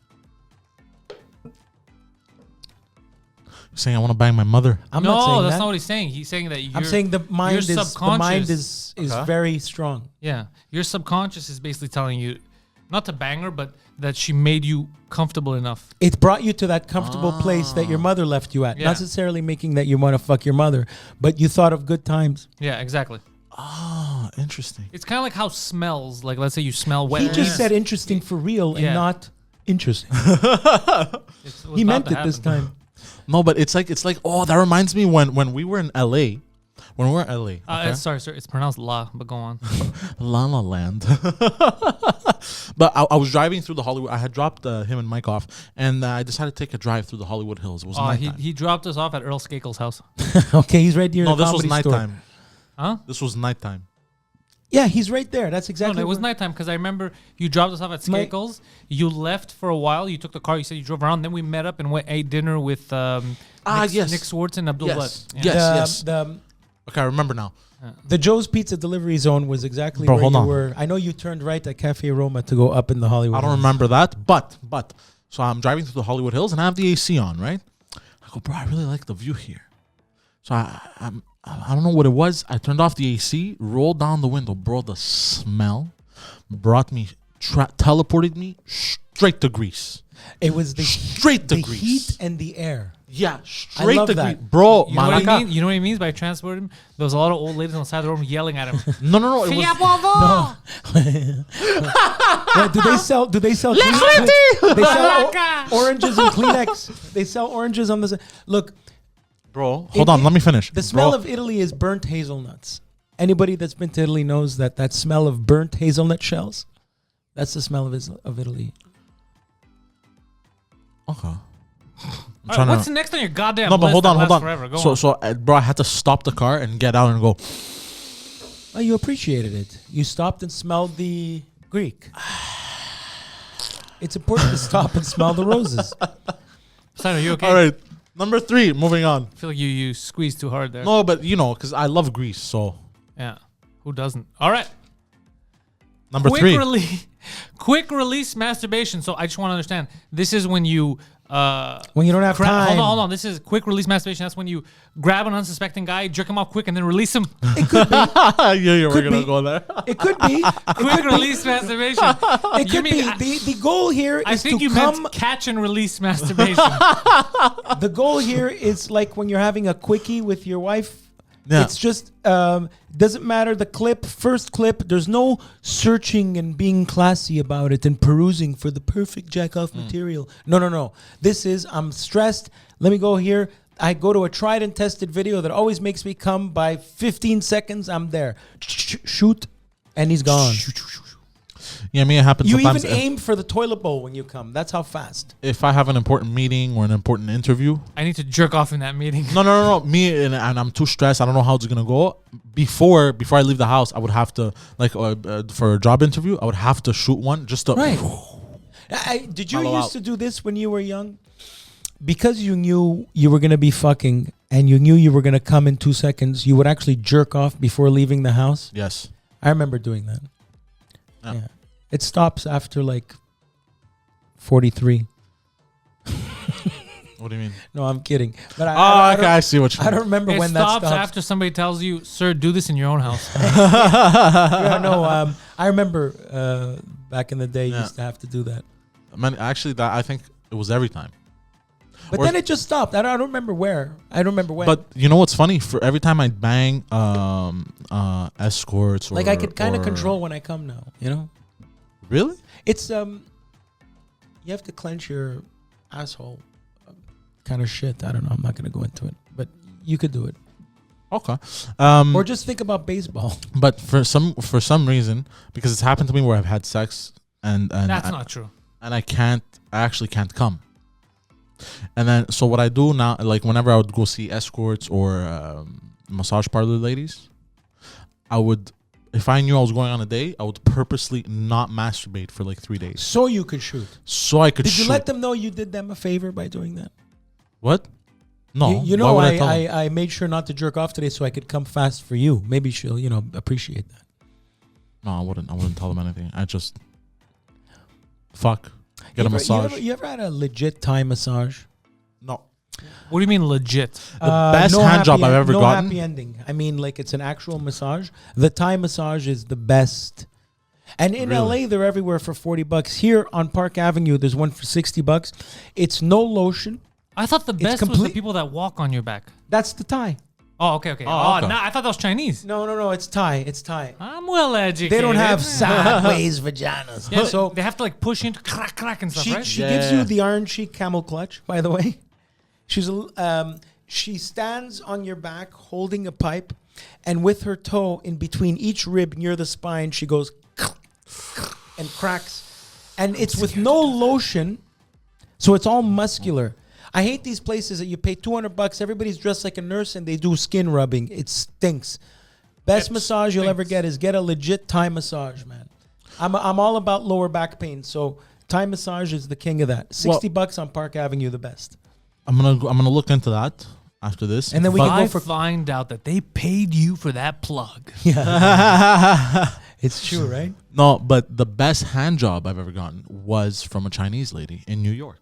Saying I want to bang my mother. I'm no, not saying that's that. not what he's saying. He's saying that I'm saying the mind is subconscious- very strong. Yeah, your subconscious is basically telling you not to bang her, but that she made you comfortable enough. It brought you to that comfortable place that your mother left you at. Yeah. Not necessarily making that you want to fuck your mother, but you thought of good times. Yeah, exactly. Oh, interesting. It's kind of like how smells. Like, let's say you smell wet. He just said interesting for real and Yeah. not interesting. It was He about meant to it this happen. time. No, but it's like oh, that reminds me when we were in LA. When we were in LA. Okay? Sorry, it's pronounced La, but go on. La La Land. But I was driving through the Hollywood. I had dropped him and Mike off, and I decided to take a drive through the Hollywood Hills. It was nighttime. He dropped us off at Earl Skakel's house. Okay, he's right here. No, in the this was comedy store. nighttime. Huh? This was nighttime. Yeah, he's right there. That's exactly. No, it was where- nighttime because I remember you dropped us off at Mike- Skakel's. You left for a while. You took the car. You said you drove around. Then we met up and ate dinner with Yes. Nick Swartz and Abdul Yes. Wahab. Yes. The Okay, I remember now. Joe's Pizza delivery zone was exactly Bro, where hold you on. were. I know you turned right at Cafe Roma to go up in the Hollywood. I don't Hills. remember that, but so I'm driving through the Hollywood Hills and I have the AC on, right? I go, bro, I really like the view here. So I don't know what it was. I turned off the AC, rolled down the window, bro. The smell brought me, teleported me straight to Greece. It was the Straight to the Greece. heat and the air. Yeah, straight love to that. Greece, bro. You know, what Malaka. he means? You know what he means by transporting him? There was a lot of old ladies on the side of the room yelling at him. No. It was, Yeah, do they sell? Do they sell? Kleenex? They sell oranges and Kleenex. They sell oranges on the. Look, bro. Hold on, let me finish. the smell Bro, of Italy is burnt hazelnuts. Anybody that's been to Italy knows that smell of burnt hazelnut shells. That's the smell of Italy. Okay. All right, what's next on your goddamn No, but list hold that on. lasts forever? Go on. So, bro, I had to stop the car and get out and go. Oh, you appreciated it. You stopped and smelled the Greek. It's important to stop and smell the roses. Poseidon, are you okay? All right, number 3. Moving on. I feel like you squeezed too hard there. No, but because I love Greece. So Yeah. Who doesn't? All right. number 3. Quick release masturbation. So I just want to understand. This is when you When you don't have time. Hold on. This is quick release masturbation. That's when you grab an unsuspecting guy, jerk him off quick, and then release him. It could be. yeah, we're Could gonna be. go there. It could be. Quick release masturbation. It could be. The goal here I is think to you come. meant catch and release masturbation. The goal here is like when you're having a quickie with your wife. Yeah. It's just doesn't matter the clip. First clip. There's no searching and being classy about it and perusing for the perfect jack off material. No. This is I'm stressed. Let me go here. I go to a tried and tested video that always makes me come by 15 seconds. I'm there. Shoot, and he's gone. Yeah, I mean, it happens You sometimes. even aim for the toilet bowl when you come. That's how fast. If I have an important meeting or an important interview. I need to jerk off in that meeting. No. Me and I'm too stressed. I don't know how it's gonna go. Before I leave the house, I would have to for a job interview. I would have to shoot one just to. Right. Did you Hollow used out. to do this when you were young? Because you knew you were going to be fucking and you knew you were going to come in 2 seconds, you would actually jerk off before leaving the house? Yes. I remember doing that. Yeah. It stops after like 43. What do you mean? No, I'm kidding. But I see what you mean. I don't remember It when that stops stops. after somebody tells you, "Sir, do this in your own house." Yeah, no, I remember back in the day, you Yeah. used to have to do that. Man, actually, that I think it was every time. But Or- then it just stopped. I don't remember where. I don't remember when. But you know what's funny? For every time I bang escorts, or like I could kind of or- control when I come now, you know? Really? It's you have to clench your asshole, kind of shit. I don't know. I'm not gonna go into it, but you could do it. Okay. Or just think about baseball. But for some reason, because it's happened to me where I've had sex and That's I, not true. and I actually can't come. And then, so what I do now, like whenever I would go see escorts or massage parlor ladies, I would, if I knew I was going on a date, I would purposely not masturbate for like 3 days. So you could shoot. So I could Did shoot. you let them know you did them a favor by doing that? What? No. You why know, would I tell them? I made sure not to jerk off today so I could come fast for you. Maybe she'll, appreciate that. No, I wouldn't tell them anything. I just fuck. Get a You massage. you ever had a legit Thai massage? No. What do you mean legit? The best hand job I've ever no gotten. happy ending. I mean, like it's an actual massage. The Thai massage is the best. And in Really? LA, they're everywhere for $40. Here on Park Avenue, there's one for $60. It's no lotion. I thought the best was the complete- people that walk on your back. That's the Thai. Oh, okay. okay. Nah, I thought that was Chinese. No. It's Thai. It's Thai. I'm well educated. They don't have sideways vaginas. Yeah, So they have to like push into crack and stuff, she right? gives you the Iron Sheik camel clutch, by the way. She stands on your back holding a pipe, and with her toe in between each rib near the spine, she goes and cracks. And it's with no lotion, so it's all muscular. I hate these places that you pay $200, everybody's dressed like a nurse, and they do skin rubbing. It stinks. Best massage you'll ever get is get a legit Thai massage, man. I'm all about lower back pain, so Thai massage is the king of that. $60 on Park Avenue, the best. I'm gonna look into that after this. And then we If can go I for find out that they paid you for that plug. It's true, right? No, but the best hand job I've ever gotten was from a Chinese lady in New York.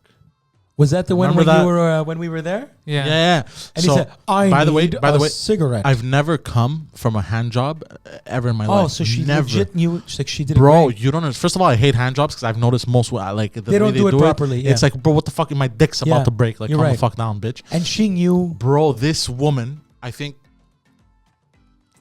Was that the one Remember when that? you were when we were there? Yeah. And he said, "I by the need way, a cigarette." I've never come from a hand job ever in my life. Oh, so she never. legit knew. Like she did. Bro, it great. you don't know. First of all, I hate hand jobs because I've noticed most like the They way don't do it properly, yeah. It's like, bro, what the fuck? My dick's about Yeah, to break. Like, you're calm the right. fuck down, bitch. And she knew. Bro, this woman, I think,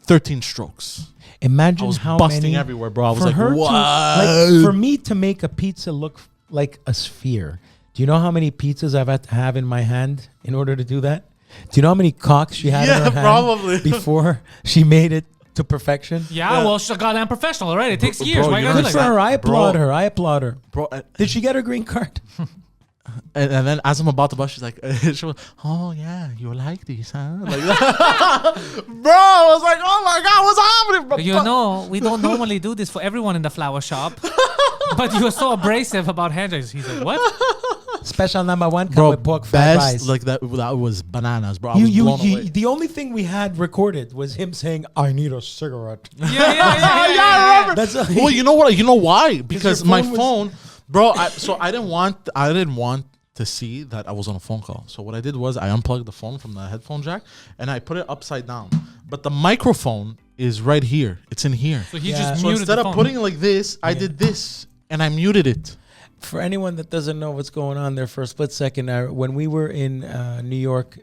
13 strokes. Imagine I was how busting many everywhere, bro. I was for like, her what? like for me to make a pizza look like a sphere. Do you know how many pizzas I've had to have in my hand in order to do that? Do you know how many cocks she had in Yeah, her hand probably. before she made it to perfection? Yeah, well, she's a goddamn professional, right? It takes Bro, years. Why you you gotta know do Good like for that? her. I applaud Bro. her. I applaud her. Bro, Did she get her green card? and then as I'm about to bust, she's like, she was, oh yeah, you like these, huh? Like that. Bro, I was like, oh my God, what's happening? Bro, You know, we don't normally do this for everyone in the flower shop. But you were so abrasive about hand jobs. He's like, what? Special number one, come bro, with pork fried best, rice. like that was bananas, bro. I was blown away. The only thing we had recorded was him saying, "I need a cigarette." Yeah, I remember. That's Well, you know what? You know why? Because your my phone was- phone, bro. I didn't want to see that I was on a phone call. So what I did was I unplugged the phone from the headphone jack and I put it upside down. But the microphone is right here. It's in here. So he Yeah. just So muted instead the of phone. putting it like this, I did this and I muted it. For anyone that doesn't know what's going on there for a split second, when we were in New York,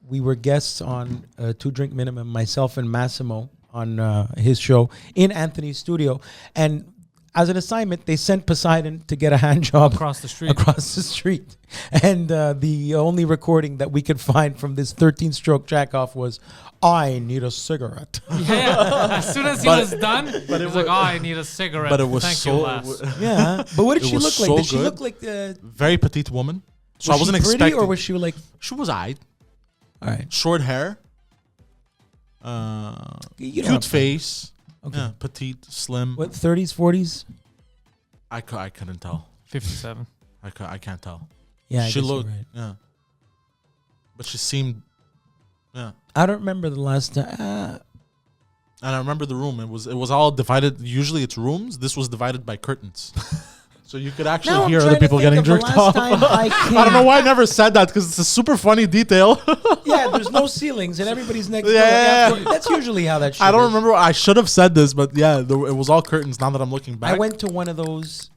we were guests on Two Drink Minimum, myself and Massimo on his show in Anthony's studio. And as an assignment, they sent Poseidon to get a hand job across the street. across the street. And the only recording that we could find from this 13-stroke jack-off was, "I need a cigarette." Yeah. As soon as he But- was done, he was like, "Oh, I need a cigarette." But it was Thank so you, lass. Yeah. But what did It she was look like? so Did she good. look like very petite woman. So I wasn't she pretty, expecting. or was she like, She was eyed. all right, Short hair. you know, Cute face. Okay. Yeah, petite, slim. what, 30s, 40s? I couldn't tell. 57. I can't tell. Yeah, I she guess you're looked, right. yeah. But she seemed, yeah. I don't remember the last time. And I remember the room. It was all divided. Usually it's rooms. This was divided by curtains. So you could actually Now I'm hear trying other to people think getting of the jerked last off. time I I don't know why I never said that because it's a super funny detail. Yeah, there's no ceilings and everybody's next door. Yeah. Like, that's usually how that shit I don't is. remember. I should have said this, but yeah, it was all curtains. Now that I'm looking back, I went to one of those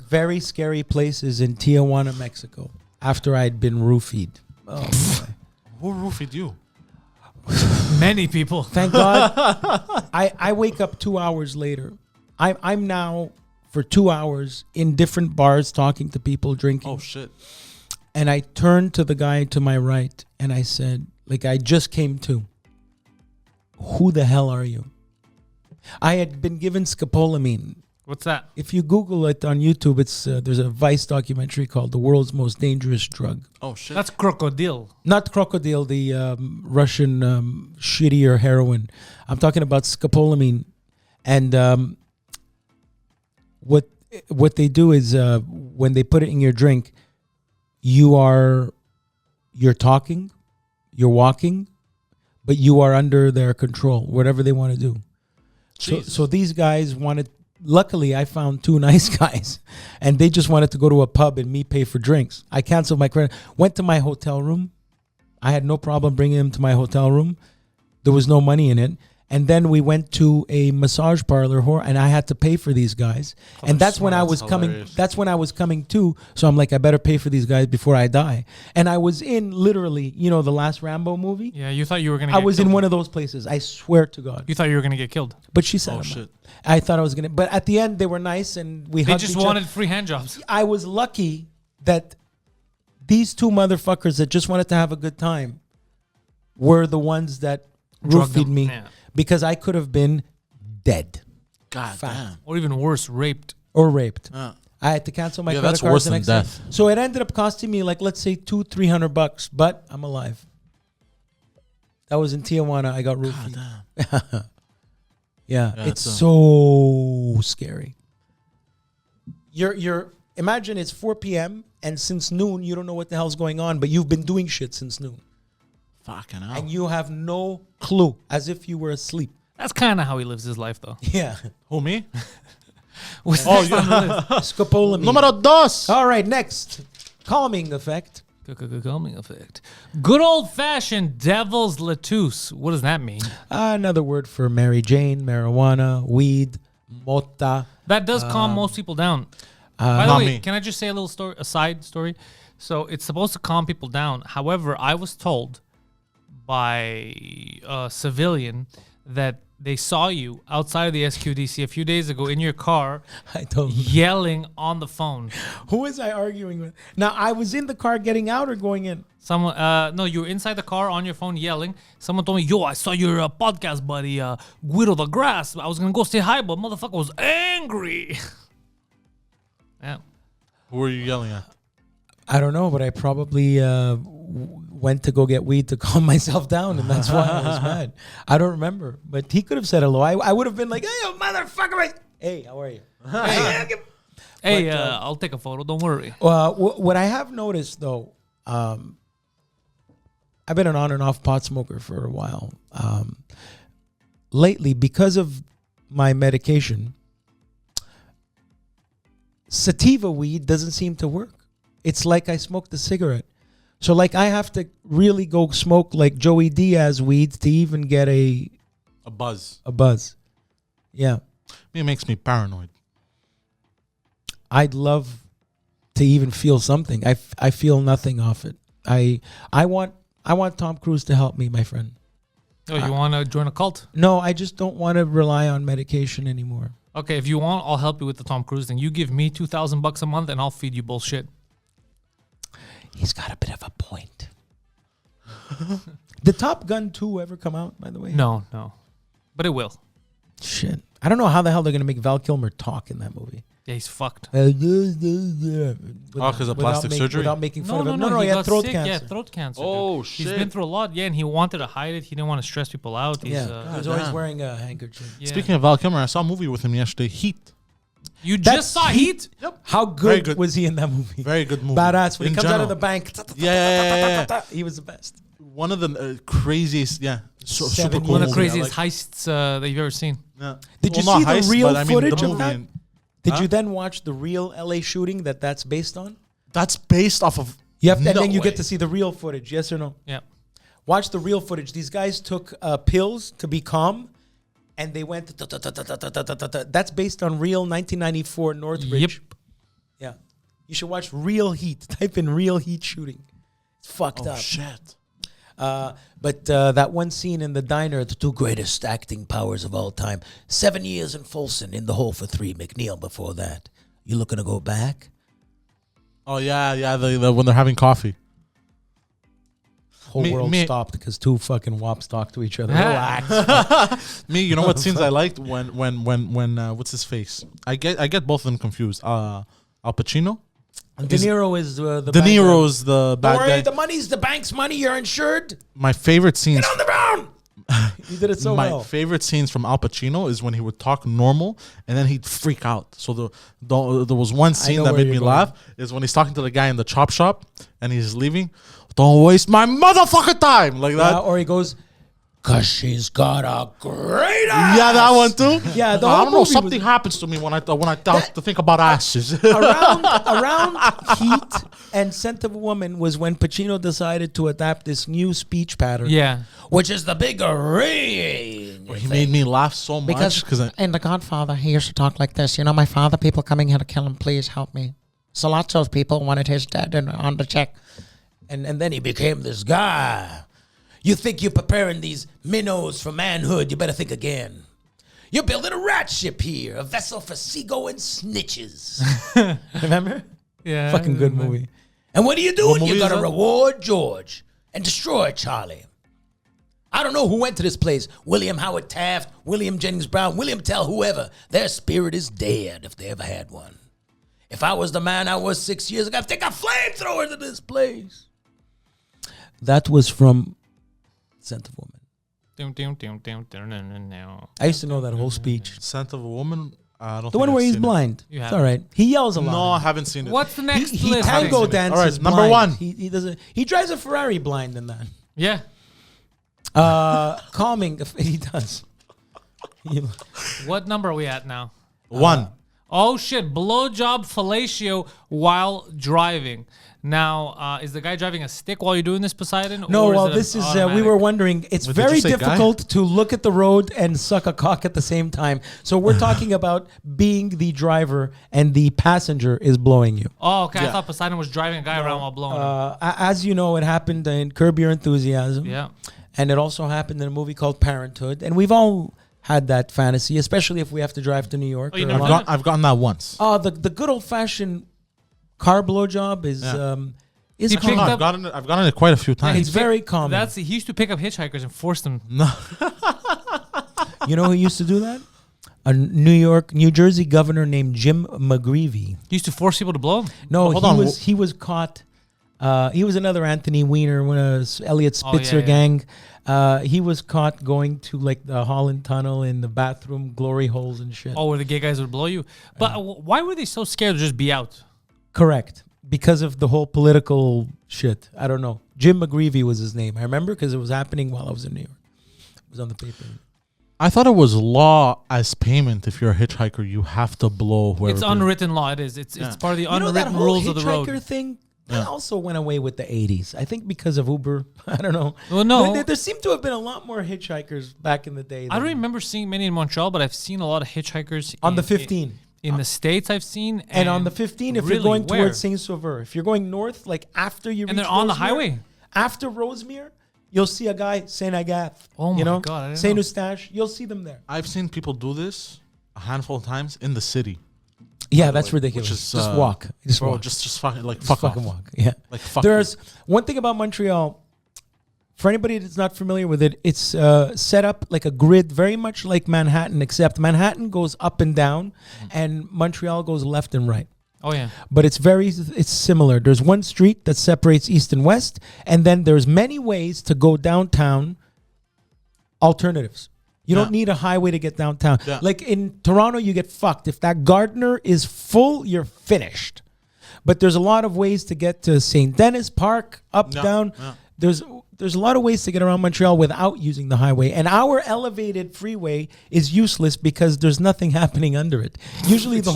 very scary places in Tijuana, Mexico, after I'd been roofied. Oh, boy. Who roofied you? Many people. Thank God. I wake up 2 hours later. I'm now for 2 hours in different bars talking to people, drinking. Oh shit! And I turned to the guy to my right and I said, like, I just came to, "Who the hell are you?" I had been given scopolamine What's that? If you Google it on YouTube, it's there's a Vice documentary called "The World's Most Dangerous Drug." Oh shit. That's crocodile. Not crocodile, the Russian shittier heroin. I'm talking about scopolamine, and what they do is when they put it in your drink, you're talking, you're walking, but you are under their control, whatever they want to do. So these guys wanted. Luckily, I found two nice guys, and they just wanted to go to a pub and me pay for drinks. I canceled my credit, went to my hotel room. I had no problem bringing them to my hotel room. There was no money in it. And then we went to a massage parlor, and I had to pay for these guys. And that's when I was coming. That's when I was coming too. So I'm like, I better pay for these guys before I die. And I was in literally, the last Rambo movie. Yeah, you thought you were gonna. I was in one of those places. I swear to God. You thought you were gonna get killed. But she said, Oh shit. I thought I was gonna. But at the end, they were nice, and we. They hugged just each other. wanted free hand jobs. I was lucky that these two motherfuckers that just wanted to have a good time were the ones that Drugged roofied them, me, yeah. because I could have been dead God Fact. damn. Or even worse, raped. or raped. Yeah. I had to cancel my Yeah, credit that's cards worse the than next death. day. So it ended up costing me like, let's say $200-300, but I'm alive. That was in Tijuana. I got roofied. Damn. Yeah, Yeah, it's it's, so scary. You're imagine it's 4 p.m. and since noon you don't know what the hell's going on, but you've been doing shit since noon. Fucking hell. And you have no clue, as if you were asleep. That's kind of how he lives his life, though. Yeah. Who, me? What's Oh, next on the list? Scopolamine. Numero dos. All right, next. Calming effect. Calming effect. Good old-fashioned devil's lettuce. What does that mean? Another word for Mary Jane, marijuana, weed, mota. That does calm most people down. By the Not way, me. can I just say a little story, a side story? So it's supposed to calm people down. However, I was told by a civilian that they saw you outside of the SQDC a few days ago in your car I told you. yelling on the phone. Who was I arguing with? Now, I was in the car getting out or going in? Someone, no, you were inside the car on your phone yelling. Someone told me, yo, I saw your podcast buddy, Guido the Grass. I was going to go say hi, but motherfucker was angry. Yeah. Who were you yelling at? I don't know, but I probably went to go get weed to calm myself down, and that's why I was mad. I don't remember, but he could have said hello. I would have been like, hey, you motherfucker. Hey, how are you? Hey, But, I'll take a photo. Don't worry. What I have noticed, though, I've been an on and off pot smoker for a while. Lately, because of my medication, sativa weed doesn't seem to work. It's like I smoked a cigarette. So, like, I have to really go smoke, like, Joey Diaz weed to even get a buzz. buzz. Yeah. It makes me paranoid. I'd love to even feel something. I feel nothing off it. I want Tom Cruise to help me, my friend. Oh, you want to join a cult? No, I just don't want to rely on medication anymore. Okay, if you want, I'll help you with the Tom Cruise thing. You give me $2,000 a month, and I'll feed you bullshit. He's got a bit of a point. Did Top Gun 2 ever come out, by the way? No, but it will. Shit. I don't know how the hell they're going to make Val Kilmer talk in that movie. Yeah, he's fucked. Because of plastic surgery? Without making fun of him. No, He had got throat sick. cancer. Yeah, throat cancer. Oh, dude. shit. He's been through a lot. Yeah, and he wanted to hide it. He didn't want to stress people out. He's, Yeah, he was always damn. wearing a handkerchief. yeah. Speaking of Val Kilmer, I saw a movie with him yesterday, Heat. You That's just saw Heat? Yep. How Very good, good. was he in that movie? Very good movie. Badass. When he In comes out of general. the bank. Yeah. He was the best. One of the craziest, super 7 cool One of the movie. craziest heists that you've ever seen. Yeah. Did you Well, see not the heist, real but I mean the footage of movie that? and- Did Huh? you then watch the real LA shooting that's based on? That's based off of. You have to, and No then you way. get to see the real footage. Yes or no? Yeah. Watch the real footage. These guys took pills to be calm, and they went. That's based on real 1994 Northridge. Yep. Yeah, you should watch Real Heat. Type in Real Heat shooting. It's fucked Oh up. shit! But that one scene in the diner, the two greatest acting powers of all time. 7 years in Folsom, in the hole for 3. McNeil before that. You looking to go back? Oh yeah. The when they're having coffee. whole Me- world me- stopped because two fucking wops talk to each other. Relax. Me, you know what scenes I liked when what's his face? I get both of them confused. Al Pacino. De Niro is the De banker. Niro's the Don't bad worry, guy. the money's the bank's money. You're insured. My favorite scenes. Get on the ground. You did it so My well. favorite scenes from Al Pacino is when he would talk normal and then he'd freak out. So there was one scene know that where made me you're laugh is when he's talking to the guy in the chop shop and he's leaving. Don't waste my motherfucking time like that. Yeah, or he goes, "'Cause she's got a great ass." Yeah, that one too. Yeah, the I whole don't know. movie Something was- happens to me when I to think about asses. around Heat and Scent of a Woman was when Pacino decided to adapt this new speech pattern. Yeah. Which is the big ring. He made me laugh so much because in The Godfather, he used to talk like this. You know, my father, people coming here to kill him, please help me. Salazzo's people wanted his dead and on the check. And then he became this guy. You think you're preparing these minnows for manhood, you better think again. You're building a rat ship here, a vessel for seagull and snitches. Remember? Yeah. Fucking good movie. And what are you doing? movie You is gotta that? reward George and destroy Charlie. I don't know who went to this place. William Howard Taft, William Jennings Brown, William Tell, whoever. Their spirit is dead if they ever had one. If I was the man I was 6 years ago, I'd take a flamethrower to this place. That was from Scent of Woman. I used to know that whole speech. Scent of a Woman. I don't. The one where he's blind. You It's haven't. all right. He yells a lot. No, I haven't seen it. What's the next He list? tango thing? dances. All right, number blind. one. He doesn't. He drives a Ferrari blind in that. Yeah. Calming. He does. What number are we at now? One. Oh shit! Blowjob fellatio while driving. Now, is the guy driving a stick while you're doing this, Poseidon? No, or well, it this an is. We automatic? were wondering. It's Wait, did very you say guy? difficult to look at the road and suck a cock at the same time. So we're talking about being the driver and the passenger is blowing you. Oh, okay. I Yeah. thought Poseidon was driving a guy around while blowing. him. As you know, it happened in Curb Your Enthusiasm. Yeah. And it also happened in a movie called Parenthood. And we've all had that fantasy, especially if we have to drive to New York. Oh, you or never a done lot- it? I've gotten that once. Oh, the good old fashioned car blowjob is Yeah. He common. picked No, up- I've gotten it quite a few times. It's very common. He used to pick up hitchhikers and force them. No. You know who used to do that? A New Jersey governor named Jim McGreevey. He used to force people to blow him. No, Hold on. he was caught. He was another Anthony Weiner, one of Elliot Spitzer yeah. gang. He was caught going to like the Holland Tunnel in the bathroom glory holes and shit. Oh, where the gay guys would blow you. But why were they so scared to just be out? Correct. Because of the whole political shit. I don't know. Jim McGreevey was his name. I remember because it was happening while I was in New York. It was on the paper. I thought it was law as payment. If you're a hitchhiker, you have to blow whoever. It's unwritten law. It is. It's part of the You know that unwritten whole rules of the road. hitchhiker thing? That also went away with the 80s. I think because of Uber. I don't know. Well, no. There seemed to have been a lot more hitchhikers back in the day. I don't than- remember seeing many in Montreal, but I've seen a lot of hitchhikers On the 15. In the States, I've seen. And on the 15, if you're really, going where? towards Saint Sauveur, if you're going north, like after you And reach they're on the Rosemere- highway? After Rosemere, you'll see a guy, Saint Agathe. Oh you my know? God, I didn't Saint know. Eustache, you'll see them there. I've seen people do this a handful of times in the city. Yeah, that's ridiculous. Which is, just walk. Just Bro, walk. just fucking like Just fuck fucking off. walk. Yeah. Like fuck. There's one thing about Montreal. For anybody that's not familiar with it, it's set up like a grid, very much like Manhattan, except Manhattan goes up and down, and Montreal goes left and right. Oh yeah. But it's similar. There's one street that separates east and west, and then there's many ways to go downtown. Alternatives. You don't need a highway to get downtown. Yeah. Like in Toronto, you get fucked. If that Gardner is full, you're finished. But there's a lot of ways to get to St. Denis Park, up, Yeah, down. yeah. There's a lot of ways to get around Montreal without using the highway. And our elevated freeway is useless because there's nothing happening under it. Usually the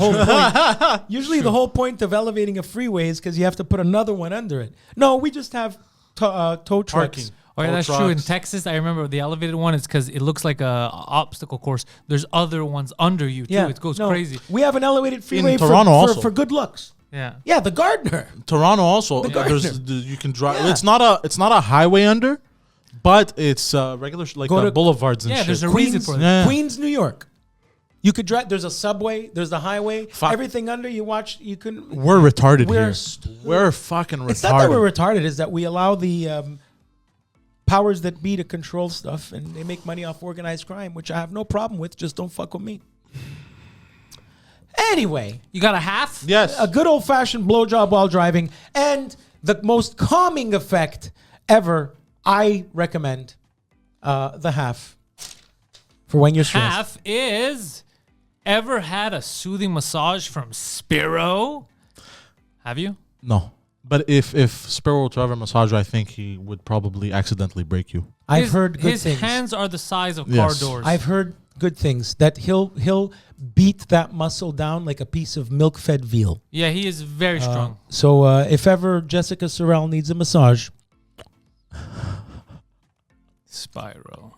whole point of elevating a freeway is because you have to put another one under it. No, we just have tow trucks. Parking. Oh yeah, Tow that's true. In trucks. Texas, I remember the elevated one is because it looks like a obstacle course. There's other ones under you too. Yeah, It goes no, crazy. We have an elevated freeway Toronto also. for good looks. Yeah. Yeah, the Gardner. Toronto also. The Gardner. You can drive. Yeah. It's not a highway under, but it's regular like Go to- boulevards and Yeah, shit. there's a reason for that. Yeah. Queens, New York. You could drive. There's a subway. There's the highway. Fuck. Everything under you watch. You can. We're retarded We're here. st- We're fucking retarded. It's not that we're retarded. It's that we allow the powers that be to control stuff, and they make money off organized crime, which I have no problem with. Just don't fuck with me. Anyway, You got a half? Yes. a good old-fashioned blowjob while driving, and the most calming effect ever, I recommend the half for when you're stressed. Half is ever had a soothing massage from Spiro? Have you? No. But if Sparrow were to ever massage you, I think he would probably accidentally break you. I've heard good his things. hands are the size of Yes. car doors. I've heard good things that he'll beat that muscle down like a piece of milk-fed veal. Yeah, he is very strong. So if ever Jessica Sorrell needs a massage, Spyro.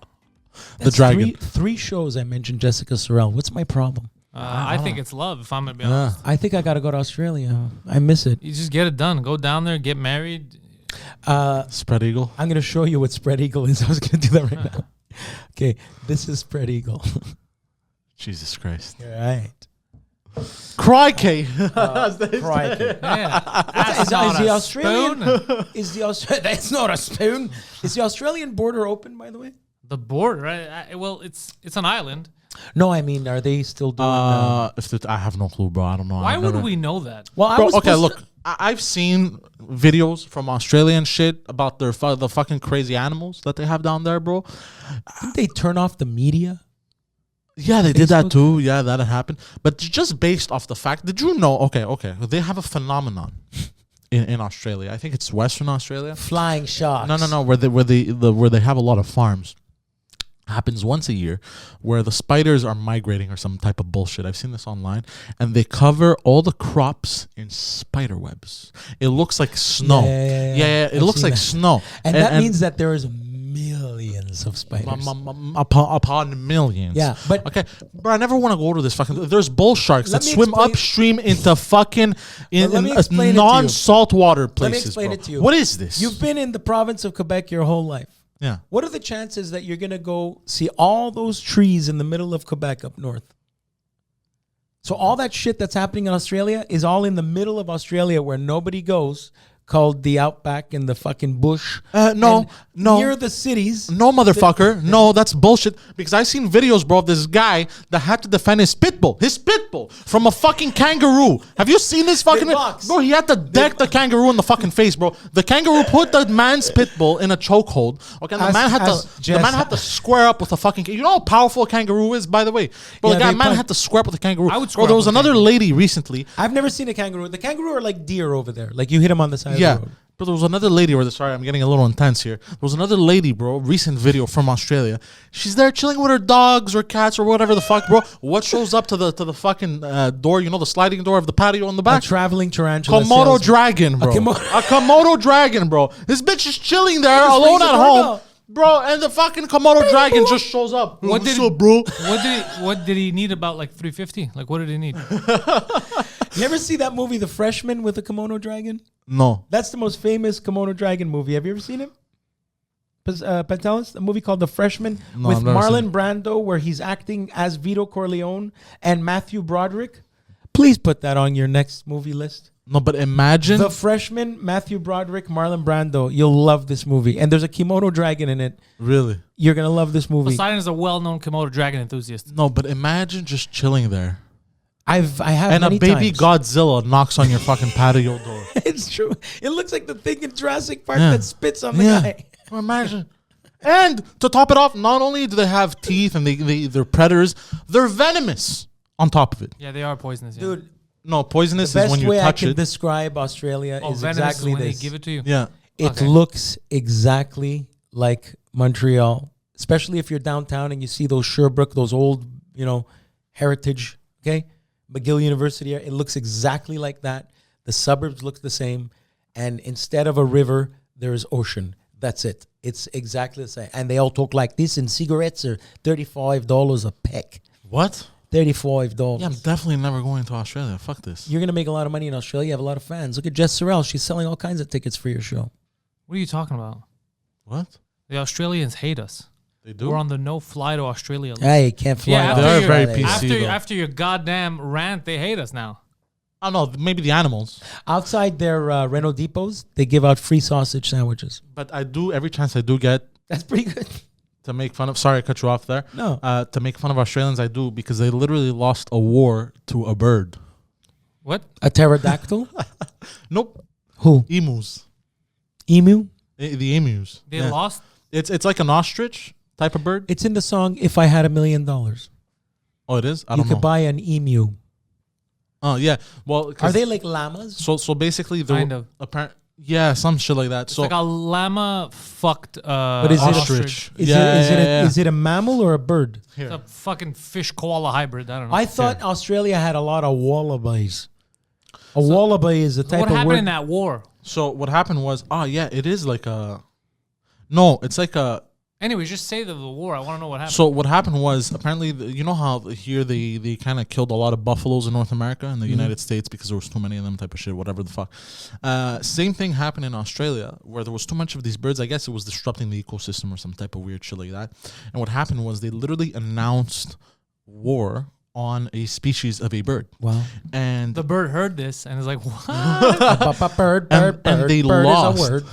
The dragon. Three shows I mentioned Jessica Sorrell. What's my problem? I think it's love, if I'm going to be honest. I think I got to go to Australia. I miss it. You just get it done. Go down there, get married. Spread eagle. I'm going to show you what spread eagle is. I was going to do that right now. Okay, this is spread eagle. Jesus Christ. All right. Crikey. Crikey. Yeah. Is That's not the a Australian? spoon. Is the Australian? That's not a spoon. Is the Australian border open, by the way? The border, right? Well, it's an island. No, I mean, are they still doing? I have no clue, bro. I don't know. Why I've would never- we know that? Well, I Bro, was okay, supposed look. I've seen videos from Australian shit about the fucking crazy animals that they have down there, bro. didn't they turn off the media? Yeah, they did that Facebook? too. Yeah, that had happened. But just based off the fact, did you know? Okay, they have a phenomenon in Australia. I think it's Western Australia. Flying sharks. No, where they have a lot of farms. Happens once a year, where the spiders are migrating or some type of bullshit. I've seen this online, and they cover all the crops in spider webs. It looks like snow. Yeah. It I've looks seen like that. snow, And that means that there is millions of spiders. upon millions. Yeah, but Okay, bro, I never want to go to this fucking. There's bull sharks Let that me swim explain- upstream into fucking let me explain it to you. non-saltwater Let places. me explain bro. it to you. What is this? You've been in the province of Quebec your whole life. Yeah. What are the chances that you're going to go see all those trees in the middle of Quebec up north? So all that shit that's happening in Australia is all in the middle of Australia where nobody goes, called the outback and the fucking bush. No, And no. near the cities. No, motherfucker. No, that's bullshit. Because I seen videos, bro, of this guy that had to defend his pit bull from a fucking kangaroo. Have you seen this fucking? box. Bro, he had to deck the kangaroo in the fucking face, bro. The kangaroo put the man's pit bull in a chokehold. Okay, and the man had to square up with a fucking. You know how powerful a kangaroo is, by the way. Bro, Yeah, the man had to square up with a kangaroo. I would Bro, square there up was with a another kangaroo. lady recently. I've never seen a kangaroo. The kangaroo are like deer over there. Like you hit them on the side of Yeah. the road. But there was another lady, sorry, I'm getting a little intense here. There was another lady, bro, recent video from Australia. She's there chilling with her dogs or cats or whatever the fuck, bro. What shows up to the fucking door, the sliding door of the patio in the A back? traveling tarantula. Komodo salesman. dragon, bro. Komodo- A Komodo dragon, bro. This bitch is chilling there Just alone rings the at home. doorbell. Bro, and the fucking Komodo dragon just shows up. What What's did up, bro? What did he need about like 350? Like what did he need? You ever see that movie, The Freshman, with the Komodo dragon? No. That's the most famous Komodo dragon movie. Have you ever seen it? Pantelis? A movie called The Freshman No, with I've never Marlon seen Brando, where he's acting as Vito Corleone and Matthew Broderick. Please put that on your next movie list. No, but imagine. The Freshman, Matthew Broderick, Marlon Brando. You'll love this movie. And there's a Komodo dragon in it. Really? You're going to love this movie. Poseidon is a well-known Komodo dragon enthusiast. No, but imagine just chilling there. I have And a many baby times. Godzilla knocks on your fucking patio door. It's true. It looks like the thing in Jurassic Park Yeah. that spits on the Yeah. guy. Imagine. And to top it off, not only do they have teeth and they're predators, they're venomous on top of it. Yeah, they are poisonous. Yeah. Dude, No, poisonous the is best when you way I touch can it. describe Australia Oh, is venomous exactly is when this. they give it to you. Yeah. It Okay. looks exactly like Montreal, especially if you're downtown and you see those Sherbrooke, those old, heritage, okay? McGill University, it looks exactly like that. The suburbs look the same. And instead of a river, there is ocean. That's it. It's exactly the same. And they all talk like this, and cigarettes are $35 a peck. What? $35. Yeah, I'm definitely never going to Australia. Fuck this. You're going to make a lot of money in Australia. You have a lot of fans. Look at Jess Sorrell. She's selling all kinds of tickets for your show. What are you talking about? What? The Australians hate us. They do? We're on the no-fly to Australia list. Hey, can't fly. Yeah, off after They're your- very Australia. PC. After your goddamn rant, they hate us now. I don't know. Maybe the animals. Outside their rental depots, they give out free sausage sandwiches. But I do, every chance I do get, That's pretty good. To make fun of, sorry, I cut you off there. No. To make fun of Australians, I do, because they literally lost a war to a bird. What? A pterodactyl? Nope. Who? Emus. Emu? The emus. They Yeah. lost? It's like an ostrich type of bird. It's in the song "If I Had $1 Million." Oh, it is? I You don't know. could buy an emu. Oh, yeah. Well, Are they like llamas? So basically, Kind of. Yeah, some shit like that. It's So like a llama fucked But is it ostrich. Is it a mammal or a bird? It's a fucking fish koala hybrid. I don't know. I thought Australia had a lot of wallabies. A wallaby is a type what of happened word. in that war? So what happened was, it is like a. No, it's like a. Anyways, just say the war. I want to know what happened. So what happened was, apparently, you know how here they kind of killed a lot of buffaloes in North America and the United States because there was too many of them, type of shit, whatever the fuck. Same thing happened in Australia where there was too much of these birds. I guess it was disrupting the ecosystem or some type of weird shit like that. And what happened was they literally announced war on a species of a bird. Wow. And the bird heard this and is like, what? Bird, and they bird lost. is a word.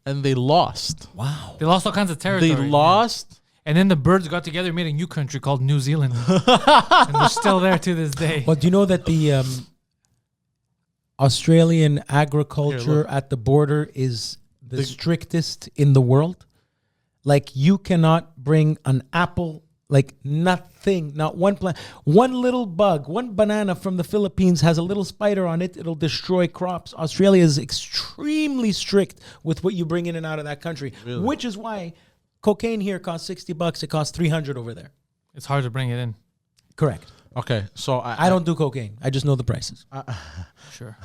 And they lost. Wow. They lost all kinds of territory. They lost. And then the birds got together and made a new country called New Zealand. And they're still there to this day. Well, do you know that the Australian agriculture at the border is the strictest in the world? Like, you cannot bring an apple, like nothing, not one plant, one little bug, one banana from the Philippines has a little spider on it, it'll destroy crops. Australia is extremely strict with what you bring in and out of that country, which is why cocaine here costs $60. It costs $300 over there. It's hard to bring it in. Correct. Okay, so I don't do cocaine. I just know the prices. Sure.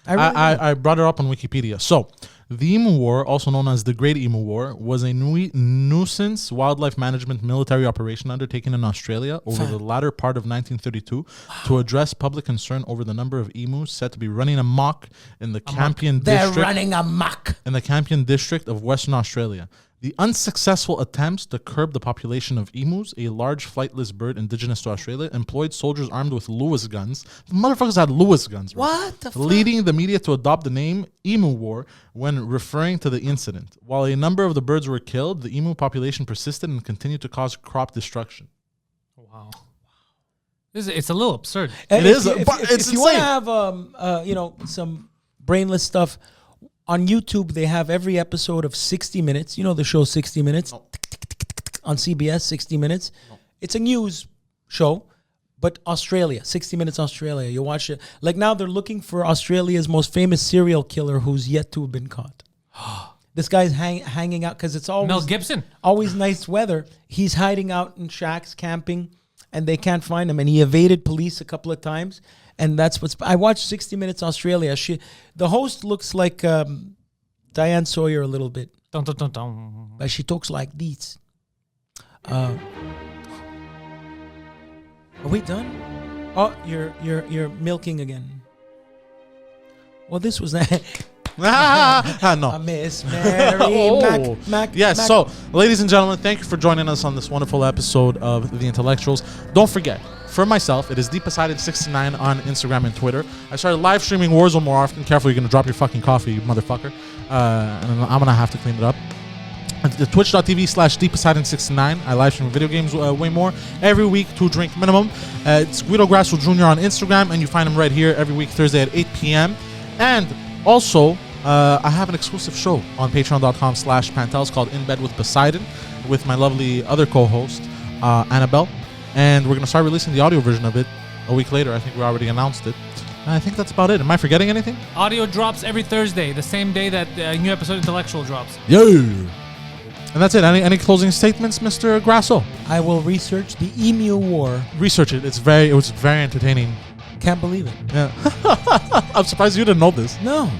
I brought it up on Wikipedia. So, the Emu War, also known as the Great Emu War, was a nuisance wildlife management military operation undertaken in Australia over the latter part of 1932 to address public concern over the number of emus said to be running amok in the Campion district. They're running amok. In the Campion district of Western Australia. The unsuccessful attempts to curb the population of emus, a large flightless bird indigenous to Australia, employed soldiers armed with Lewis guns. The motherfuckers had Lewis guns, bro. What the fuck? Leading the media to adopt the name Emu War when referring to the incident. While a number of the birds were killed, the emu population persisted and continued to cause crop destruction. Wow. It's a little absurd. And It is, If but it's if you want to insane. have, some brainless stuff on YouTube, they have every episode of 60 Minutes. You know the show 60 Minutes on CBS. 60 Minutes. It's a news show, but Australia, 60 Minutes Australia. You watch it. Like now, they're looking for Australia's most famous serial killer who's yet to have been caught. This guy's hanging out because it's always Mel Gibson. always nice weather. He's hiding out in shacks, camping, and they can't find him. And he evaded police a couple of times. And that's what's... I watched 60 Minutes Australia. The host looks like Diane Sawyer a little bit. Dun, dun, dun, dun. But she talks like this. Are we done? Oh, you're milking again. Well, this was that. No. Miss Mary Oh. Mac. Yes, so, ladies and gentlemen, thank you for joining us on this wonderful episode of The Intellectuals. Don't forget, for myself, it is Poseidon69 on Instagram and Twitter. I started live streaming Warzone more often. Careful, you're going to drop your fucking coffee, you motherfucker. And I'm going to have to clean it up. The twitch.tv/Poseidon69. I live stream video games way more. Every week, 2 drink minimum. It's Guido Grasso Jr. on Instagram, and you find him right here every week, Thursday at 8 p.m. And also, I have an exclusive show on patreon.com/Pantelis called In Bed with Poseidon with my lovely other co-host, Annabelle. And we're going to start releasing the audio version of it a week later. I think we already announced it. And I think that's about it. Am I forgetting anything? Audio drops every Thursday, the same day that the new episode Intellectual drops. Yeah. And that's it. Any closing statements, Mr. Grasso? I will research the Emu War. Research it. It was very entertaining. Can't believe it. Yeah. I'm surprised you didn't know this. No.